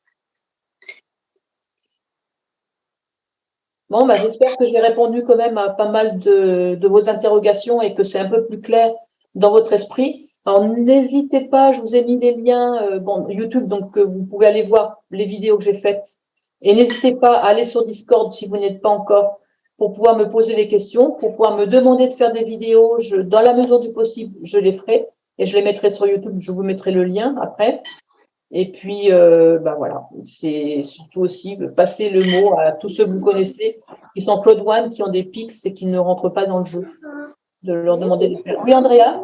Bon, ben, j'espère que j'ai répondu quand même à pas mal de vos interrogations et que c'est un peu plus clair dans votre esprit. Alors, n'hésitez pas, je vous ai mis les liens YouTube, donc vous pouvez aller voir les vidéos que j'ai faites. Et n'hésitez pas à aller sur Discord si vous n'êtes pas encore pour pouvoir me poser des questions, pour pouvoir me demander de faire des vidéos. Dans la mesure du possible, je les ferai et je les mettrai sur YouTube. Je vous mettrai le lien après. Et puis, voilà, c'est surtout aussi passer le mot à tous ceux que vous connaissez qui sont Cloud One, qui ont des pics et qui ne rentrent pas dans le jeu, de leur demander de faire. Oui, Andrea?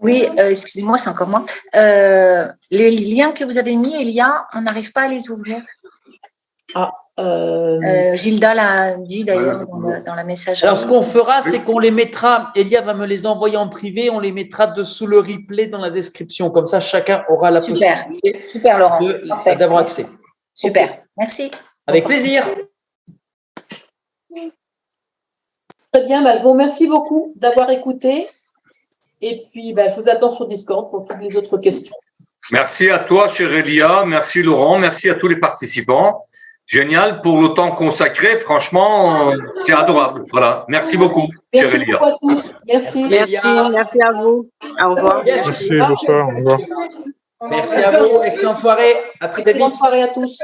Oui, excusez-moi, c'est encore moi. Les liens que vous avez mis, Elia, on n'arrive pas à les ouvrir. Gilda l'a dit d'ailleurs dans la messagerie. Alors, ce qu'on fera, c'est qu'on les mettra, Elia va me les envoyer en privé, on les mettra dessous le replay dans la description. Comme ça, chacun aura la possibilité Laurent. d'avoir accès. Super, merci. Avec plaisir. Très bien, je vous remercie beaucoup d'avoir écouté. Et puis, je vous attends sur Discord pour toutes les autres questions. Merci à toi, chère Elia. Merci, Laurent. Merci à tous les participants. Génial pour le temps consacré. Franchement, c'est adorable. Voilà. Merci beaucoup, chère Elia. Merci beaucoup à tous. Merci. Merci à vous. Au revoir. Merci, bonsoir. Au revoir. Merci à vous. Excellente soirée. À très vite. Bonne soirée à tous.